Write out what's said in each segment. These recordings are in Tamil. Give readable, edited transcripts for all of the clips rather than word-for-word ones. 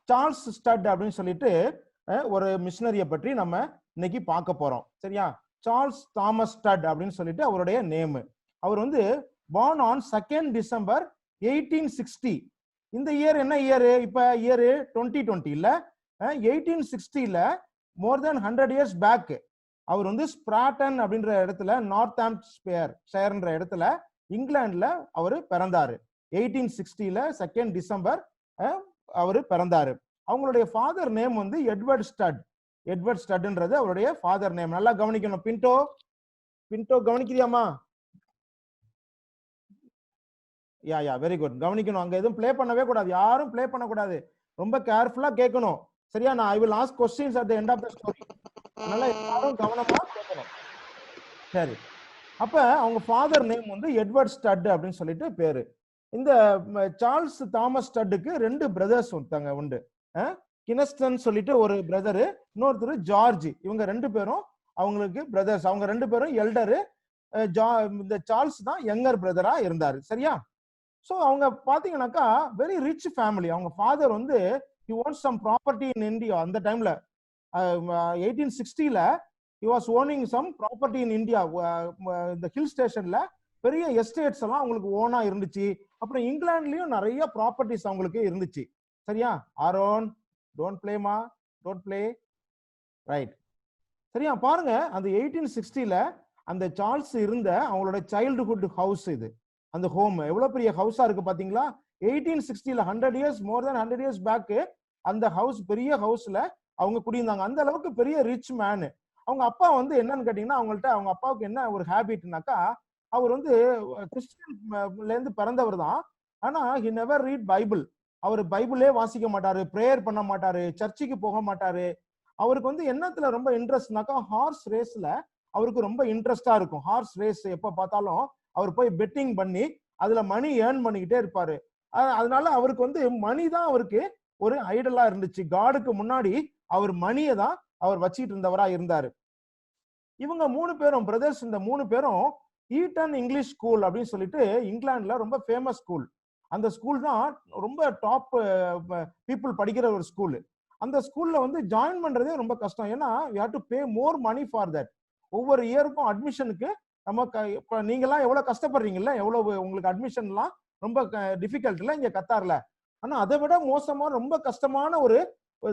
சார்ல்ஸ் ஸ்டட் அப்படின்னு சொல்லிட்டு ஒரு மிஷனரியை பற்றி நம்ம இன்னைக்கு பார்க்க போறோம். சரியா? சார்ல்ஸ் தாமஸ் ஸ்டட் அப்படின்னு சொல்லிட்டு அவருடைய நேம். அவர் வந்து born on 2nd December 1860. இந்த இயர் என்ன இயர்? இப்ப இயர் 2020 இல்ல, 1860ல மோர் தென் 100 இயர்ஸ் பேக் அவர் வந்து ஸ்பிராட்டன் அப்படின்ற இடத்துல நார்த்தாம்ப்டன்ஷயர்ன்ற இடத்துல இங்கிலாந்துல அவரு பிறந்தாரு. 1860ல 2nd December அவரு பிறந்தாரு. அவங்களுடைய ஃபாதர் நேம் வந்து எட்வர்ட் ஸ்டட். எட்வர்ட் ஸ்டட்ன்றது அவருடைய ஃபாதர் நேம். நல்லா கவனிக்கணும். பின்டோ பின்டோ கவனிக்கிறியாமா? Yeah very good. கவனிக்கணும். அங்க எதுவும் ப்ளே பண்ணவே கூடாது, யாரும் ப்ளே பண்ண கூடாது. ரொம்ப கேர்ஃபுல்லா கேட்கணும். சரியா? நான் I will ask questions at the end of the story. அதனால எல்லாரும் கவனமா கேட்கணும். சரி. அப்ப அவங்க ஃபாதர் நேம் வந்து எட்வர்ட் ஸ்டட் அப்படின்னு சொல்லிட்டு பேரு. இந்த சார்ல்ஸ் தாமஸ் ஸ்டட்டுக்கு 2 பிரதர்ஸ் ஒருத்தங்க உண்டு. கினஸ்டன் சொல்லிட்டு ஒரு பிரதரு, இன்னொருத்தர் ஜார்ஜ். இவங்க 2 பேரும் அவங்களுக்கு பிரதர்ஸ். அவங்க 2 பேரும் எல்டரு. இந்த சார்ல்ஸ் தான் யங்கர் பிரதரா இருந்தாரு. சரியா? சோ அவங்க பாத்தீங்கன்னாக்கா வெரி ரிச் ஃபேமிலி. அவங்க ஃபாதர் வந்து he owns some property in India. அந்த டைம்ல 1860ல he was owning some property in India. இந்த ஹில் ஸ்டேஷன்ல பெரிய எஸ்டேட்ஸ் எல்லாம் அவங்களுக்கு ஓனா இருந்துச்சு. அப்புறம் இங்கிலாந்துலயும் நிறைய ப்ராப்பர்ட்டிஸ் அவங்களுக்கு இருந்துச்சு. சரியா? ஆரோன் டோன்ட் பிளேமா, டோன்ட் பிளே. ரைட். சரியா? பாருங்க, அந்த 1860ல அந்த சார்ல்ஸ் இருந்த அவங்களோட சைல்டுஹுட் ஹவுஸ் இது. அந்த ஹோம் எவ்வளவு பெரிய ஹவுஸா இருக்கு பாத்தீங்களா? 1860ல 100 இயர்ஸ், மோர் தென் 100 இயர்ஸ் பேக் அந்த ஹவுஸ், பெரிய ஹவுஸ்ல அவங்க குடியிருந்தாங்க. அந்த அளவுக்கு பெரிய ரிச் மேன். அவங்க அப்பா வந்து என்னன்னு கேட்டீங்கன்னா, அவங்க அப்பாவுக்கு என்ன ஒரு ஹேபிட்னாக்கா, அவர் வந்து கிறிஸ்டியன்ல இருந்து பிறந்தவர் தான். ஆனா he never read பைபிள். அவர் பைபிளே வாசிக்க மாட்டாரு, பிரேயர் பண்ண மாட்டாரு, சர்ச்சுக்கு போக மாட்டாரு. அவருக்கு வந்து என்னத்துல ரொம்ப இன்ட்ரெஸ்ட்னாக்கா, ஹார்ஸ் ரேஸ்ல அவருக்கு ரொம்ப இன்ட்ரெஸ்டா இருக்கும். ஹார்ஸ் ரேஸ் எப்ப பார்த்தாலும் அவர் போய் பெட்டிங் பண்ணி அதுல மணி ஏர்ன் பண்ணிக்கிட்டே இருப்பாரு. அதனால அவருக்கு வந்து மணி தான் அவருக்கு ஒரு ஐடலா இருந்துச்சு. காடுக்கு முன்னாடி அவர் மணியை தான் அவர் வச்சிட்டு இருந்தவரா இருந்தாரு. இவங்க 3 பேரும் பிரதர்ஸ், இந்த 3 பேரும் ஈட்டன் இங்கிலீஷ் ஸ்கூல் அப்படின்னு சொல்லிட்டு இங்கிலாந்துல ரொம்ப ஃபேமஸ் ஸ்கூல். அந்த ஸ்கூல் தான் ரொம்ப டாப் பீப்புள் படிக்கிற ஒரு ஸ்கூல். அந்த ஸ்கூல்ல வந்து ஜாயின் பண்றதே ரொம்ப கஷ்டம். ஏன்னா you have to pay more money for that. ஒவ்வொரு இயருக்கும் அட்மிஷனுக்கு இப்ப நீங்க எல்லாம் எவ்வளவு கஷ்டப்படுறீங்கல்ல, எவ்வளவு உங்களுக்கு அட்மிஷன் எல்லாம் ரொம்ப டிஃபிகல்ட் இல்ல இங்க கத்தார்ல. ஆனா அதை விட மோசமா ரொம்ப கஷ்டமான ஒரு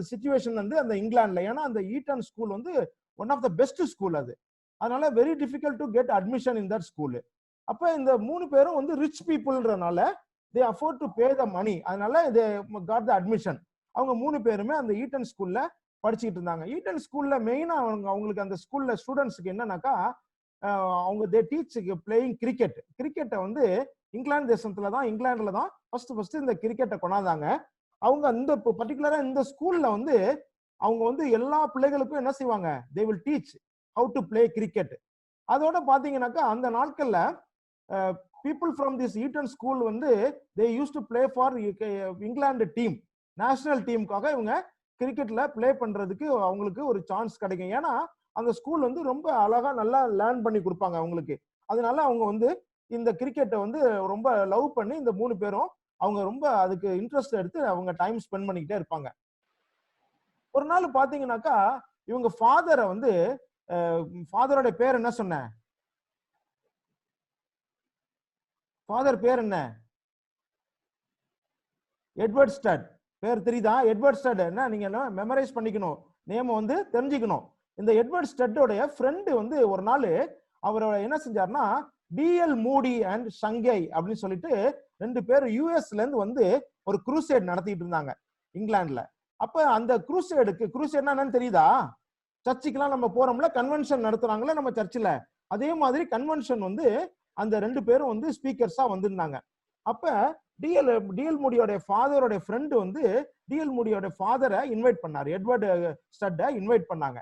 சிச்சுவேஷன் வந்து அந்த இங்கிலாந்துல. ஏன்னா அந்த ஈட்டன் ஸ்கூல் வந்து one of the best school அது. அதனால very difficult to get admission in that school. அப்ப இந்த 3 பேரும் வந்து ரிச் பீப்புள்ன்றனால they afford to pay the money. அதனால they got the admission. அவங்க 3 பேருமே அந்த ஈட்டன் ஸ்கூல்ல படிச்சுட்டு இருந்தாங்க. ஈட்டன் ஸ்கூல்ல மெயினா அவங்களுக்கு அந்த ஸ்கூல்ல ஸ்டூடெண்ட்ஸ்க்கு என்னன்னாக்கா, அவங்க they teach playing cricket. கிரிக்கெட்டை வந்து இங்கிலாந்து தேசத்துல தான், இங்கிலாந்துல தான் ஃபர்ஸ்ட் இந்த கிரிக்கெட்டை கொண்டாந்தாங்க. அவங்க இந்த பர்டிகுலரா இந்த ஸ்கூல்ல வந்து அவங்க வந்து எல்லா பிள்ளைகளுக்கும் என்ன செய்வாங்க, they will teach how to play cricket. அதோட பாத்தீங்கன்னாக்கா அந்த நாட்கள்ல people from this Eton school வந்து they used to play for England team, national டீமுக்காக இவங்க கிரிக்கெட்ல பிளே பண்றதுக்கு அவங்களுக்கு ஒரு சான்ஸ் கிடைக்கும். ஏன்னா அந்த ஸ்கூல் வந்து ரொம்ப அழகா நல்லா லேர்ன் பண்ணி கொடுப்பாங்க அவங்களுக்கு. அதனால அவங்க வந்து இந்த கிரிக்கெட்டை வந்து ரொம்ப லவ் பண்ணி இந்த 3 பேரும் அவங்க ரொம்ப அதுக்கு இன்ட்ரெஸ்ட் எடுத்து அவங்க டைம் ஸ்பெண்ட் பண்ணிக்கிட்டே இருப்பாங்க. ஒரு நாள் பாத்தீங்கன்னாக்கா இவங்க ஃபாதரை வந்து, ஃபாதரோட பேர் என்ன சொன்ன? ஃபாதர் பேர் என்ன? Edward stud. பேர் தெரியுதா? எட்வர்ட் ஸ்டட் என்ன, நீங்க என்ன மெமரைஸ் பண்ணிக்கணும், நேம் வந்து தெரிஞ்சுக்கணும். இந்த எட்வர்ட் ஸ்டட்டோடைய ஃப்ரெண்டு வந்து ஒரு நாள் அவரோட என்ன செஞ்சாருன்னா, டிஎல் மூடி அண்ட் ஷங்கை அப்படின்னு சொல்லிட்டு 2 பேர் யூஎஸ்ல இருந்து வந்து ஒரு குரூசேட் நடத்திட்டு இருந்தாங்க இங்கிலாந்துல. அப்ப அந்த குரூசேட்னா என்னன்னு தெரியுதா? சர்ச்சுக்கெல்லாம் நம்ம போறோம்ல, கன்வென்ஷன் நடத்துறாங்களே நம்ம சர்ச்சில், அதே மாதிரி கன்வென்ஷன் வந்து அந்த 2 பேரும் வந்து ஸ்பீக்கர்ஸா வந்திருந்தாங்க. அப்ப டிஎல் மூடியோட ஃபாதரோட ஃப்ரெண்டு வந்து டிஎல் மூடியோட ஃபாதரை இன்வைட் பண்ணாரு, எட்வர்ட் ஸ்டட்டை இன்வைட் பண்ணாங்க.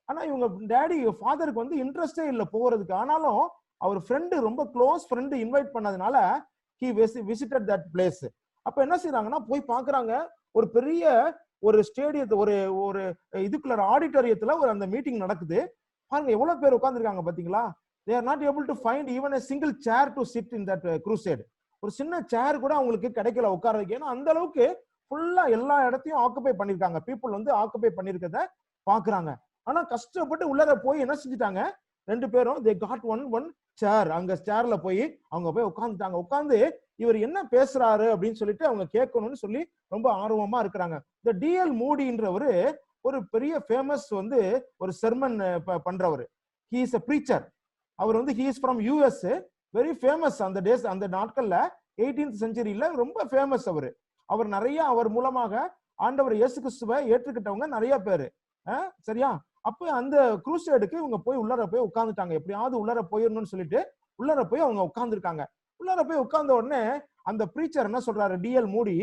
ஆனா இவங்க டேடி ஃபாதருக்கு வந்து இன்ட்ரெஸ்டே இல்லை போகிறதுக்கு. ஆனாலும் அவர் ஃப்ரெண்டு, ரொம்ப க்ளோஸ் ஃப்ரெண்டு இன்வைட் பண்ணதுனால he visited that place. அப்ப என்ன செய்யறாங்கன்னா, போய் பாக்குறாங்க ஒரு பெரிய ஒரு ஸ்டேடியத்தை, ஒரு இதுக்குள்ள ஆடிட்டோரியத்துல ஒரு அந்த மீட்டிங் நடக்குது. பாருங்க எவ்வளவு பேர் உட்கார்ந்துருக்காங்க பாத்தீங்களா? they are not able to find even a single chair to sit in that crusade. ஒரு சின்ன சேர் கூட அவங்களுக்கு கிடைக்கல உட்கார்றதுக்கு. ஏன்னா அந்த அளவுக்கு ஃபுல்லா எல்லா இடத்தையும் ஆக்குபை பண்ணிருக்காங்க. பீப்புள் வந்து ஆக்குபை பண்ணிருக்கத பாக்குறாங்க. ஆனா கஷ்டப்பட்டு உள்ளர போய் என்ன செஞ்சுட்டாங்க, 2 பேரும் they got one chair. அங்க சேர்ல போய் அவங்க போய் உட்கார்ந்துட்டாங்க. உட்கார்ந்து இவர் என்ன பேசுறாரு அப்படின்னு சொல்லிட்டு அவங்க கேட்கணும்னு சொல்லி ரொம்ப ஆர்வமா இருக்கிறாங்க. இந்த டிஎல் மூடின்றவரு ஒரு பெரிய ஃபேமஸ் வந்து ஒரு செர்மன் பண்றவர். he is a preacher. அவர் வந்து he is from US, very famous அந்த டேஸ், அந்த நாட்கள்ல 18th செஞ்சுரியில ரொம்ப ஃபேமஸ் அவரு. அவர் நிறைய அவர் மூலமாக ஆண்டவர் இயேசு கிறிஸ்துவை ஏற்றுக்கிட்டவங்க நிறைய பேரு. சரியா? அப்ப அந்த குரூசேடுக்கு இவங்க போய் உள்ளர போய் உட்கார்ந்துட்டாங்க. எப்படியாவது உள்ளர போயிடணும்னு சொல்லிட்டு உள்ளர போய் அவங்க உட்கார்ந்துருக்காங்க. உள்ளர போய் உட்கார்ந்த உடனே அந்த பிரீச்சர் என்ன சொல்றாரு, D L Moody,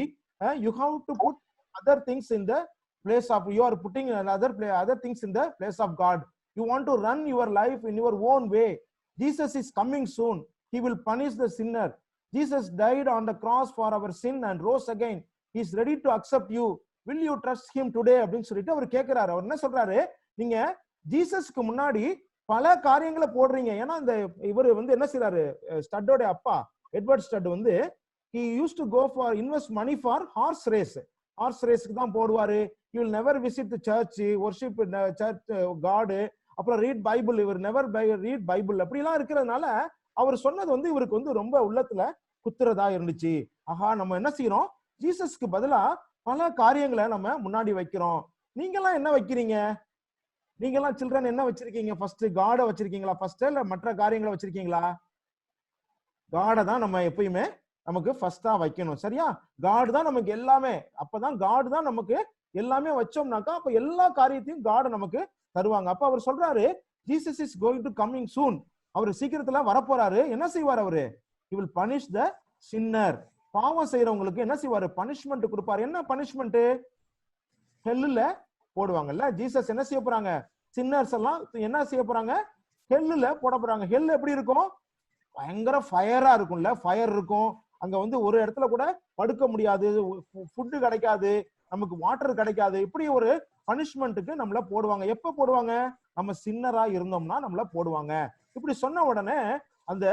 you have to put other things in the place of, you are putting other things in the place of God. You want to run your life in your own way. Jesus is coming soon. He will punish the sinner. Jesus died on the cross for our sin and rose again. He is ready to accept you. Will you trust him today? அப்படின்னு சொல்லிட்டு அவர் கேட்கிறாரு. அவர் என்ன சொல்றாரு, நீங்க ஜீசஸ்க்கு முன்னாடி பல காரியங்களை போடுறீங்க. ஏன்னா இந்த இவர் வந்து என்ன செய்யறாரு, ஸ்டட்டோட அப்பா எட்வர்ட் ஸ்டட் வந்து he used to go for invest money for horse race. Horse ரேஸ்க்கு தான் போடுவாரு. he will never visit the church, worship church god, அப்புறம் ரீட் பைபிள், இவர் நெவர் ரீட் பைபிள் அப்படிலாம் இருக்கிறதுனால அவர் சொன்னது வந்து இவருக்கு வந்து ரொம்ப உள்ளத்துல குத்துறதா இருந்துச்சு. ஆஹா, நம்ம என்ன செய்யறோம், ஜீசஸ்க்கு பதிலா பல காரியங்களை நம்ம முன்னாடி வைக்கிறோம். நீங்கெல்லாம் என்ன வைக்கிறீங்க? நீங்கெல்லாம் சில்ட்ரன் என்ன வச்சிருக்கீங்க? ஃபர்ஸ்ட் காட வச்சிருக்கீங்களா ஃபர்ஸ்ட், இல்ல மற்ற காரியங்களை வச்சிருக்கீங்களா? காடை தான் நம்ம எப்பயுமே நமக்கு ஃபர்ஸ்டா வைக்கணும். சரியா? காடு தான் நமக்கு எல்லாமே. அப்பதான் காடு தான் நமக்கு எல்லாமே வச்சோம்னாக்கா அப்ப எல்லா காரியத்தையும் காடை நமக்கு தருவாங்க. அப்ப அவர் சொல்றாரு, Jesus is going to coming soon. அவர் சீக்கிரத்துல வரப்போறாரு. என்ன செய்வார் அவரு? he will punish the sinner. பாவம் செய்யறவங்களுக்கு என்ன செய்வாரு? பனிஷ்மெண்ட் கொடுப்பாரு. என்ன பனிஷ்மெண்ட்? ஹெல்லுல போடுவாங்கல்ல. ஜீசஸ் என்ன செய்ய போறாங்க? சின்னர்ஸ் எல்லாம் என்ன செய்ய போறாங்க? ஹெல்லுல போட போறாங்க. ஹெல் எப்படி இருக்கும்? பயங்கர ஃபயரா இருக்கும்ல. ஃபயர் இருக்கும். அங்க வந்து ஒரு இடத்துல கூட படுக்க முடியாது, ஃபுட்டு கிடைக்காது, நமக்கு வாட்டர் கிடைக்காது. இப்படி ஒரு பனிஷ்மெண்ட்டுக்கு நம்மள போடுவாங்க. எப்ப போடுவாங்க? நம்ம சின்னரா இருந்தோம்னா நம்மள போடுவாங்க. இப்படி சொன்ன உடனே அந்த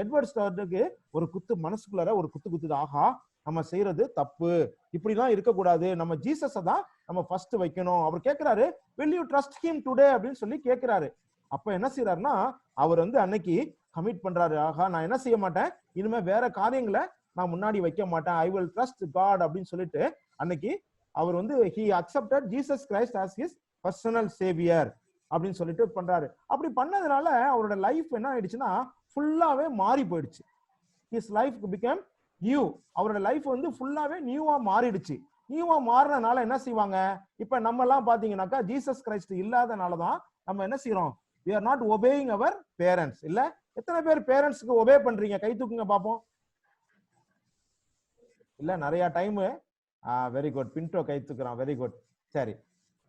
எட்வர்ட் ஸ்டட்டுக்கு ஒரு குத்து மனசுக்குள்ளார ஒரு குத்து குத்துது. ஆஹா, நம்ம செய்யறது தப்பு, இப்படிலாம் இருக்கக்கூடாது, நம்ம ஜீசஸை தான் நம்ம ஃபர்ஸ்ட் வைக்கணும். அவர் கேட்கிறாரு, will you trust him today அப்படின்னு சொல்லி கேட்கிறாரு. அப்ப என்ன செய்யறாருன்னா, அவர் வந்து அன்னைக்கு கமிட் பண்றாரு, ஆஹா நான் என்ன செய்ய மாட்டேன், இனிமே வேற காரியங்களை நான் முன்னாடி வைக்க மாட்டேன், ஐ வில் ட்ரஸ்ட் காட் அப்படின்னு சொல்லிட்டு அன்னைக்கு அவர் வந்து he accepted Jesus Christ as his personal savior அப்படின்னு சொல்லிட்டு பண்றாரு. அப்படி பண்ணதுனால அவரோட லைஃப் என்ன ஆயிடுச்சுன்னா ஃபுல்லாவே மாறி போயிடுச்சு. his life became new. அவரோட லைஃப் வந்து ஃபுல்லாவே நியூவா மாறிடுச்சு. நியூவா மாறினால என்ன செய்வாங்க, இப்ப நம்ம எல்லாம் பாத்தீங்கன்னாக்கா ஜீசஸ் கிரைஸ்ட் இல்லாதனாலதான் நம்ம என்ன செய்யறோம், we are not obeying our parents. இல்ல, எத்தனை பேர் பேரண்ட்ஸ்க்கு ஒபே பண்றீங்க? கை தூக்குங்க பாப்போம். இல்ல, நிறைய டைம். வெரி குட், பின்டோ கை தூக்குறான், வெரி குட். சரி,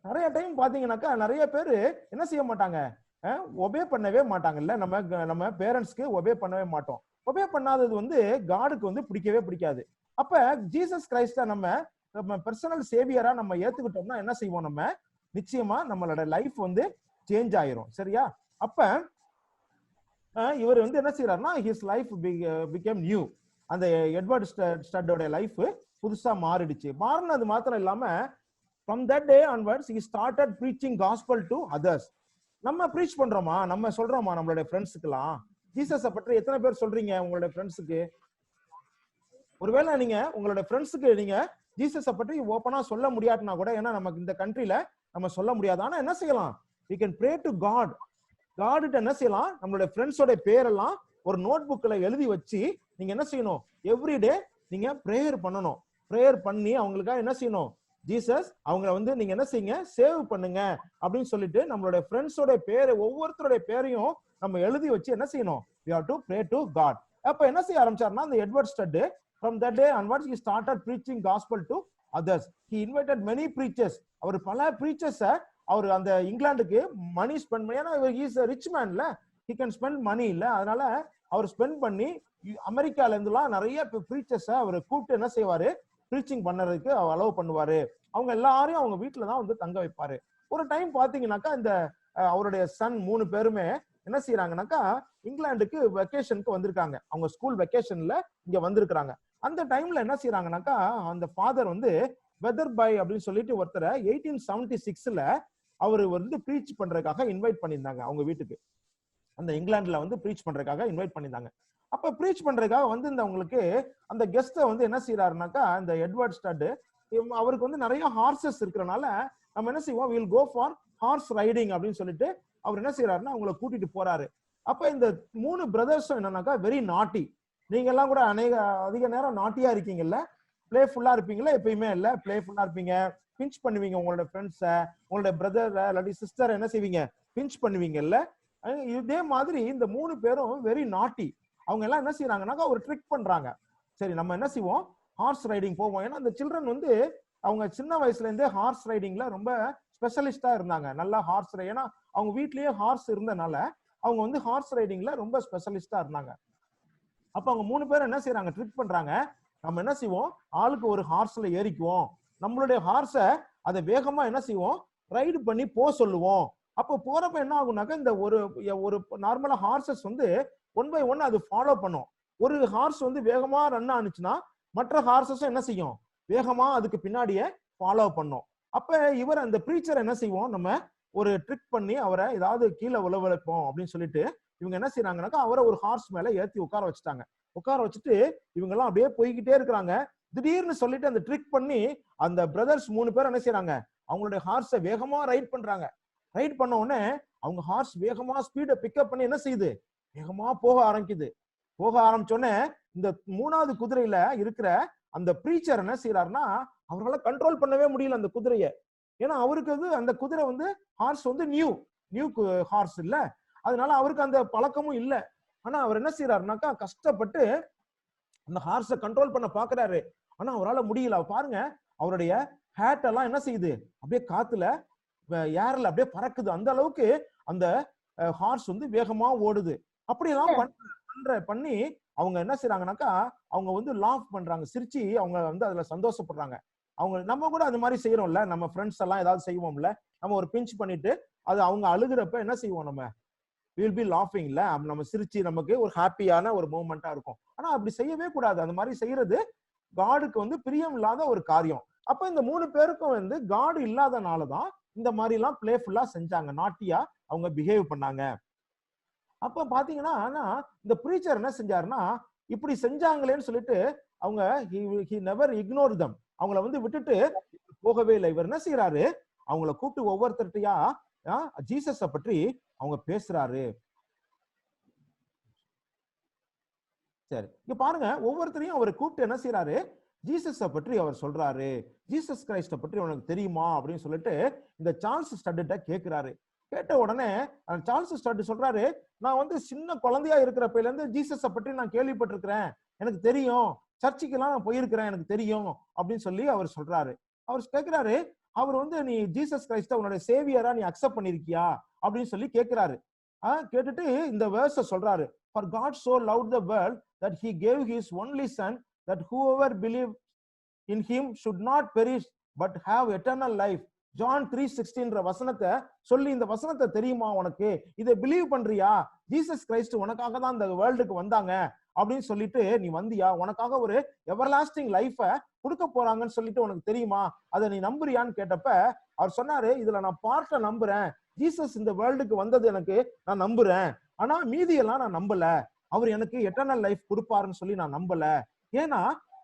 நிறைய டைம் பாத்தீங்கன்னாக்கா நிறைய பேரு என்ன செய்ய மாட்டாங்க, ஒபே பண்ணவே மாட்டாங்கல்ல. நம்ம பேரண்ட்ஸ்க்கு ஒபே பண்ணவே மாட்டோம். ஒபே பண்ணாதது வந்து காடுக்கு வந்து பிடிக்கவே பிடிக்காது. அப்ப ஜீசஸ் கிரைஸ்ட நம்ம பர்சனல் சேவியரா நம்ம ஏத்துக்கிட்டோம்னா என்ன செய்வோம், நம்ம நிச்சயமா நம்மளோட லைஃப் வந்து சேஞ்ச் ஆயிரும். சரியா? அப்ப இவர் வந்து என்ன செய்யறாருன்னா his life became new. அந்த எட்வர்ட் ஸ்டட்டோட லைஃப் புதுசா மாறிடுச்சு. மாறினது மாத்திரம் இல்லாம from that day onwards he started preaching gospel to others. நம்ம ப்ரீச் பண்றோமா, நம்ம சொல்றோமா நம்மளுடைய ஃப்ரெண்ட்ஸுக்கெல்லாம் ஜீசஸை பற்றி எத்தனை பேர் சொல்றீங்க உங்களுடைய ஃப்ரெண்ட்ஸுக்கு? ஒருவேளை நீங்க உங்களுடைய ஃப்ரெண்ட்ஸுக்கு நீங்க ஜீசஸை பற்றி ஓப்பனா சொல்ல முடியாதுன்னா கூட, ஏன்னா நமக்கு இந்த கண்ட்ரில நம்ம சொல்ல முடியாது, ஆனா என்ன செய்யலாம், we can pray to God. God என்ன செய்யலாம், நம்மளுடைய ஃப்ரெண்ட்ஸோட பேரெல்லாம் ஒரு நோட் புக்ல எழுதி வச்சு நீங்க என்ன செய்யணும், எவ்ரிடே நீங்க பிரேயர் பண்ணணும். பிரேயர் பண்ணி அவங்களுக்காக என்ன செய்யணும், ஜீசஸ் அவங்கள வந்து நீங்க என்ன செய்யுங்க, சேவ் பண்ணுங்க அப்படின்னு சொல்லிட்டு நம்மளுடைய ஃப்ரெண்ட்ஸோட பேரை ஒவ்வொருத்தருடைய பேரையும் நம்ம எழுதி வச்சு என்ன செய்யணும், we have to pray to God. அப்ப என்ன செய்ய ஆரம்பிச்சாருன்னா அந்த Edward stud from that day onwards he started preaching gospel to others. He invited many preachers. அவர் பல preachers அவர் அந்த இங்கிலாந்துக்கு மணி ஸ்பெண்ட் பண்ணி, ஏன்னா he is a rich man இல்ல, he can spend money இல்ல, அதனால அவர் ஸ்பெண்ட் பண்ணி அமெரிக்கால இருந்துலாம் நிறைய preachers அவர் கூப்பிட்டு என்ன செய்வாரு, ப்ரீச்சிங் பண்ணறதுக்கு அலோவ் பண்ணுவாரு. அவங்க எல்லாரையும் அவங்க வீட்டுல தான் வந்து தங்க வைப்பாரு. ஒரு டைம் பாத்தீங்கன்னாக்கா இந்த அவருடைய சன் 3 பேருமே என்ன செய்யறாங்கன்னாக்கா இங்கிலாந்துக்கு வெக்கேஷனுக்கு வந்திருக்காங்க. அவங்க ஸ்கூல் வெக்கேஷன்ல இங்க வந்திருக்காங்க. அந்த டைம்ல என்ன செய்யறாங்கன்னாக்கா அந்த ஃபாதர் வந்து வெதர் பாய் அப்படின்னு சொல்லிட்டு ஒருத்தரை 1876ல அவரு வந்து ப்ரீச் பண்றதுக்காக இன்வைட் பண்ணியிருந்தாங்க அவங்க வீட்டுக்கு. அந்த இங்கிலாந்துல வந்து ப்ரீச் பண்றதுக்காக இன்வைட் பண்ணியிருந்தாங்க. அப்ப ப்ரீச் பண்றதுக்காக வந்து அவங்களுக்கு அந்த கெஸ்ட்டை வந்து என்ன செய்யறாருனாக்கா இந்த எட்வர்ட் ஸ்டட் அவருக்கு வந்து நிறைய ஹார்சஸ் இருக்கிறனால நம்ம என்ன செய்வோம், will go for horse riding அப்படின்னு சொல்லிட்டு அவர் என்ன செய்யறாருன்னா அவங்களை கூட்டிட்டு போறாரு. அப்ப இந்த 3 பிரதர்ஸும் என்னன்னாக்கா வெரி நாட்டி. நீங்க எல்லாம் கூட அதிக நேரம் நாட்டியா இருக்கீங்கல்ல, பிளேஃபுல்லா இருப்பீங்களா? எப்பயுமே இல்ல, பிளேஃபுல்லா இருப்பீங்க, பிஞ்ச் பண்ணுவீங்க உங்களோட ஃப்ரெண்ட்ஸை, உங்களோட பிரதர் இல்லாட்டி சிஸ்டர் என்ன செய்வீங்க, பிஞ்ச் பண்ணுவீங்கல்ல. இதே மாதிரி இந்த 3 பேரும் வெரி நாட்டி. அவங்க எல்லாம் என்ன செய்யறாங்கன்னாக்கா ஒரு ட்ரிக் பண்றாங்க. சரி நம்ம என்ன செய்வோம், ஹார்ஸ் ரைடிங் போவோம். ஏன்னா அந்த சில்ட்ரன் வந்து அவங்க சின்ன வயசுல இருந்தே ஹார்ஸ் ரைடிங்ல ரொம்ப ஸ்பெஷலிஸ்டா இருந்தாங்க. நல்லா ஹார்ஸ் ஏன்னா அவங்க வீட்லயே ஹார்ஸ் இருந்தனால அவங்க வந்து ஹார்ஸ் ரைடிங்ல ரொம்ப ஸ்பெஷலிஸ்டா இருந்தாங்க. அப்ப அவங்க 3 பேரும் என்ன செய்யறாங்க, ட்ரிக் பண்றாங்க. நம்ம என்ன செய்வோம், ஆளுக்கு ஒரு ஹார்ஸ்ல ஏறிக்குவோம், நம்மளுடைய ஹார்ஸை அதை வேகமா என்ன செய்வோம், ரைடு பண்ணி போ சொல்லுவோம். அப்போ போறப்ப என்ன ஆகும்னாக்கா இந்த ஒரு நார்மலா ஹார்சஸ் வந்து 1 by 1 அது ஃபாலோ பண்ணும். ஒரு ஹார்ஸ் வந்து வேகமா ரன் ஆனிச்சுன்னா மற்ற ஹார்சஸும் என்ன செய்யும், வேகமா அதுக்கு பின்னாடியே ஃபாலோ பண்ணும். அப்ப இவர் அந்த ப்ரீச்சர் என்ன செய்வோம், நம்ம ஒரு ட்ரிக் பண்ணி அவரை ஏதாவது கீழே உழவழைப்போம் அப்படின்னு சொல்லிட்டு இவங்க என்ன செய்யறாங்கன்னாக்கா அவரை ஒரு ஹார்ஸ் மேல ஏத்தி உட்கார வச்சுட்டாங்க. உட்கார வச்சுட்டு இவங்க எல்லாம் அப்படியே போய்கிட்டே இருக்கிறாங்க. திடீர்னு சொல்லிட்டு அந்த ட்ரிக் பண்ணி அந்த பிரதர்ஸ் 3 பேர் என்ன செய்யறாங்க, அவங்களுடைய ஹார்ஸை வேகமா ரைட் பண்றாங்க. ரைட் பண்ண உடனே அவங்க ஹார்ஸ் வேகமா ஸ்பீடை பிக்கப் பண்ணி என்ன செய்யுது, வேகமா போக ஆரம்பிக்குது. போக ஆரம்பிச்சோடனே இந்த 3வது குதிரையில இருக்கிற அந்த ப்ரீச்சர் என்ன செய்யறாருன்னா அவரால் கண்ட்ரோல் பண்ணவே முடியல அந்த குதிரையை. ஏன்னா அவருக்கு அது அந்த குதிரை வந்து ஹார்ஸ் வந்து நியூ ஹார்ஸ் இல்ல, அதனால அவருக்கு அந்த பழக்கமும் இல்லை. ஆனா அவர் என்ன செய்யறாருனாக்கா கஷ்டப்பட்டு அந்த ஹார்ஸை கண்ட்ரோல் பண்ண பாக்குறாரு. ஆனா அவரால் முடியல. பாருங்க அவருடைய ஹேட் எல்லாம் என்ன செய்யுது, அப்படியே காத்துல ஏர்ல அப்படியே பறக்குது. அந்த அளவுக்கு அந்த ஹார்ஸ் வந்து வேகமா ஓடுது. அப்படியெல்லாம் பண்ணி அவங்க என்ன செய்யறாங்கன்னாக்கா அவங்க வந்து லாஃப் பண்றாங்க, சிரிச்சு அவங்க வந்து அதுல சந்தோஷப்படுறாங்க. அவங்க நம்ம கூட அது மாதிரி செய்யறோம்ல, நம்ம ஃப்ரெண்ட்ஸ் எல்லாம் ஏதாவது செய்வோம்ல, நம்ம ஒரு பிஞ்ச் பண்ணிட்டு அது அவங்க அழுகுறப்ப என்ன செய்வோம், நம்ம வில் பி லாஃபிங்ல, நம்ம சிரிச்சு நமக்கு ஒரு ஹாப்பியான ஒரு மூமெண்டா இருக்கும். ஆனா அப்படி செய்யவே கூடாது. அந்த மாதிரி செய்யறது காடுக்கு வந்து பிரியம் இல்லாத ஒரு காரியம். அப்ப இந்த 3 பேருக்கும் வந்து காடு இல்லாதனாலதான் இந்த மாதிரி எல்லாம் பிளேஃபுல்லா செஞ்சாங்க, நாட்டியா அவங்க பிஹேவ் பண்ணாங்க. அப்ப பாத்தீங்கன்னா ஆனா இந்த ப்ரீச்சர் என்ன செஞ்சாருன்னா இப்படி செஞ்சாங்களேன்னு சொல்லிட்டு அவங்க he never ignored them. அவங்கள வந்து விட்டுட்டு போகவே இல்லை. இவர் என்ன செய்யறாரு, அவங்கள கூப்பிட்டு ஒவ்வொருத்தர்கிட்டயா ஜீசஸ பற்றி அவங்க பேசுறாரு. சரி இங்க பாருங்க, ஒவ்வொருத்தரையும் அவர் கூப்பிட்டு என்ன செய்யறாரு, ஜீசஸ பற்றி அவர் சொல்றாரு. ஜீசஸ் கிரைஸ்ட பற்றி உனக்கு தெரியுமா அப்படின்னு சொல்லிட்டு இந்த சார்ல்ஸ் ஸ்டட்ட கேட்கிறாரு. கேட்ட உடனே சார்ல்ஸ் ஸ்டட் சொல்றாரு, நான் வந்து சின்ன குழந்தையா இருக்கிறப்பல இருந்து ஜீசஸ பற்றி நான் கேள்விப்பட்டிருக்கிறேன், எனக்கு தெரியும், சர்ச்சுக்கு எல்லாம் நான் போயிருக்கிறேன், எனக்கு தெரியும் அப்படின்னு சொல்லி அவர் சொல்றாரு. அவர் கேட்கிறாரு, அவர் வந்து நீ ஜீசஸ் கிரைஸ்ட உன்னோட சேவியரா நீ அக்செப்ட் பண்ணிருக்கியா அப்படின்னு சொல்லி கேட்கிறாரு. கேட்டுட்டு இந்த வேர்ஸ சொல்றாரு, for God so loved the world that he gave his only son that whoever believe in him should not perish but have eternal life. John 3:16 வசனத்தை சொல்லி, இந்த வசனத்தை தெரியுமா உனக்கு, இதை பிலீவ் பண்றியா, ஜீசஸ் கிரைஸ்ட் உனக்காக தான் இந்த வேர்ல்டுக்கு வந்தாங்க அப்படின்னு சொல்லிட்டு நீ வந்தியா, உனக்காக ஒரு எவர்லாஸ்டிங் லைஃப கொடுக்க போறாங்கன்னு சொல்லிட்டு உனக்கு தெரியுமா, அதை நீ நம்புறியான்னு கேட்டப்ப அவர் சொன்னாரு, இதுல நான் பார்ட்ட நம்புறேன், ஜீசஸ் இந்த வேர்ல்டுக்கு வந்தது எனக்கு நான் நம்புறேன், ஆனா மீதியெல்லாம் நான் நம்பல, அவர் எனக்கு எட்டர்னல் லைஃப் கொடுப்பாருன்னு சொல்லி நான் நம்பல. ஏன்னா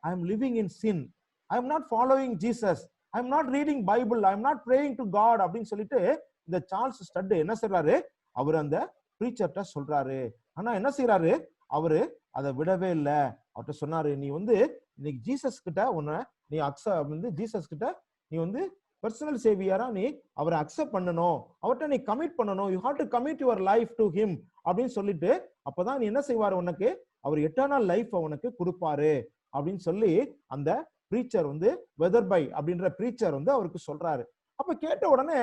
I am living in sin, I am not following Jesus, I am not reading Bible, I am not praying to God அப்படின்னு சொல்லிட்டு இந்த சார்ல்ஸ் ஸ்டட் என்ன செய்யறாரு, அவர் அந்த ப்ரீச்சர்ட்ட சொல்றாரு. ஆனா என்ன செய்யறாரு, அவரு அதை விடவே இல்லை. அவர்கிட்ட சொன்னாரு, நீ வந்து இன்னைக்கு ஜீசஸ் கிட்ட உன்னை நீ ஜீசஸ் கிட்ட நீ வந்து பர்சனல் சேவியரா நீ அவரை அக்செப்ட் பண்ணணும், அவர்கிட்ட நீ கமிட் பண்ணணும், you have to commit your life to him அப்படின்னு சொல்லிட்டு அப்பதான் நீ என்ன செய்வாரு, உனக்கு அவர் எட்டர்னல் லைஃப் உனக்கு கொடுப்பாரு அப்படின்னு சொல்லி அந்த ப்ரீச்சர் வந்து வெதர்பை அப்படின்ற ப்ரீச்சர் வந்து அவருக்கு சொல்றாரு. அப்ப கேட்ட உடனே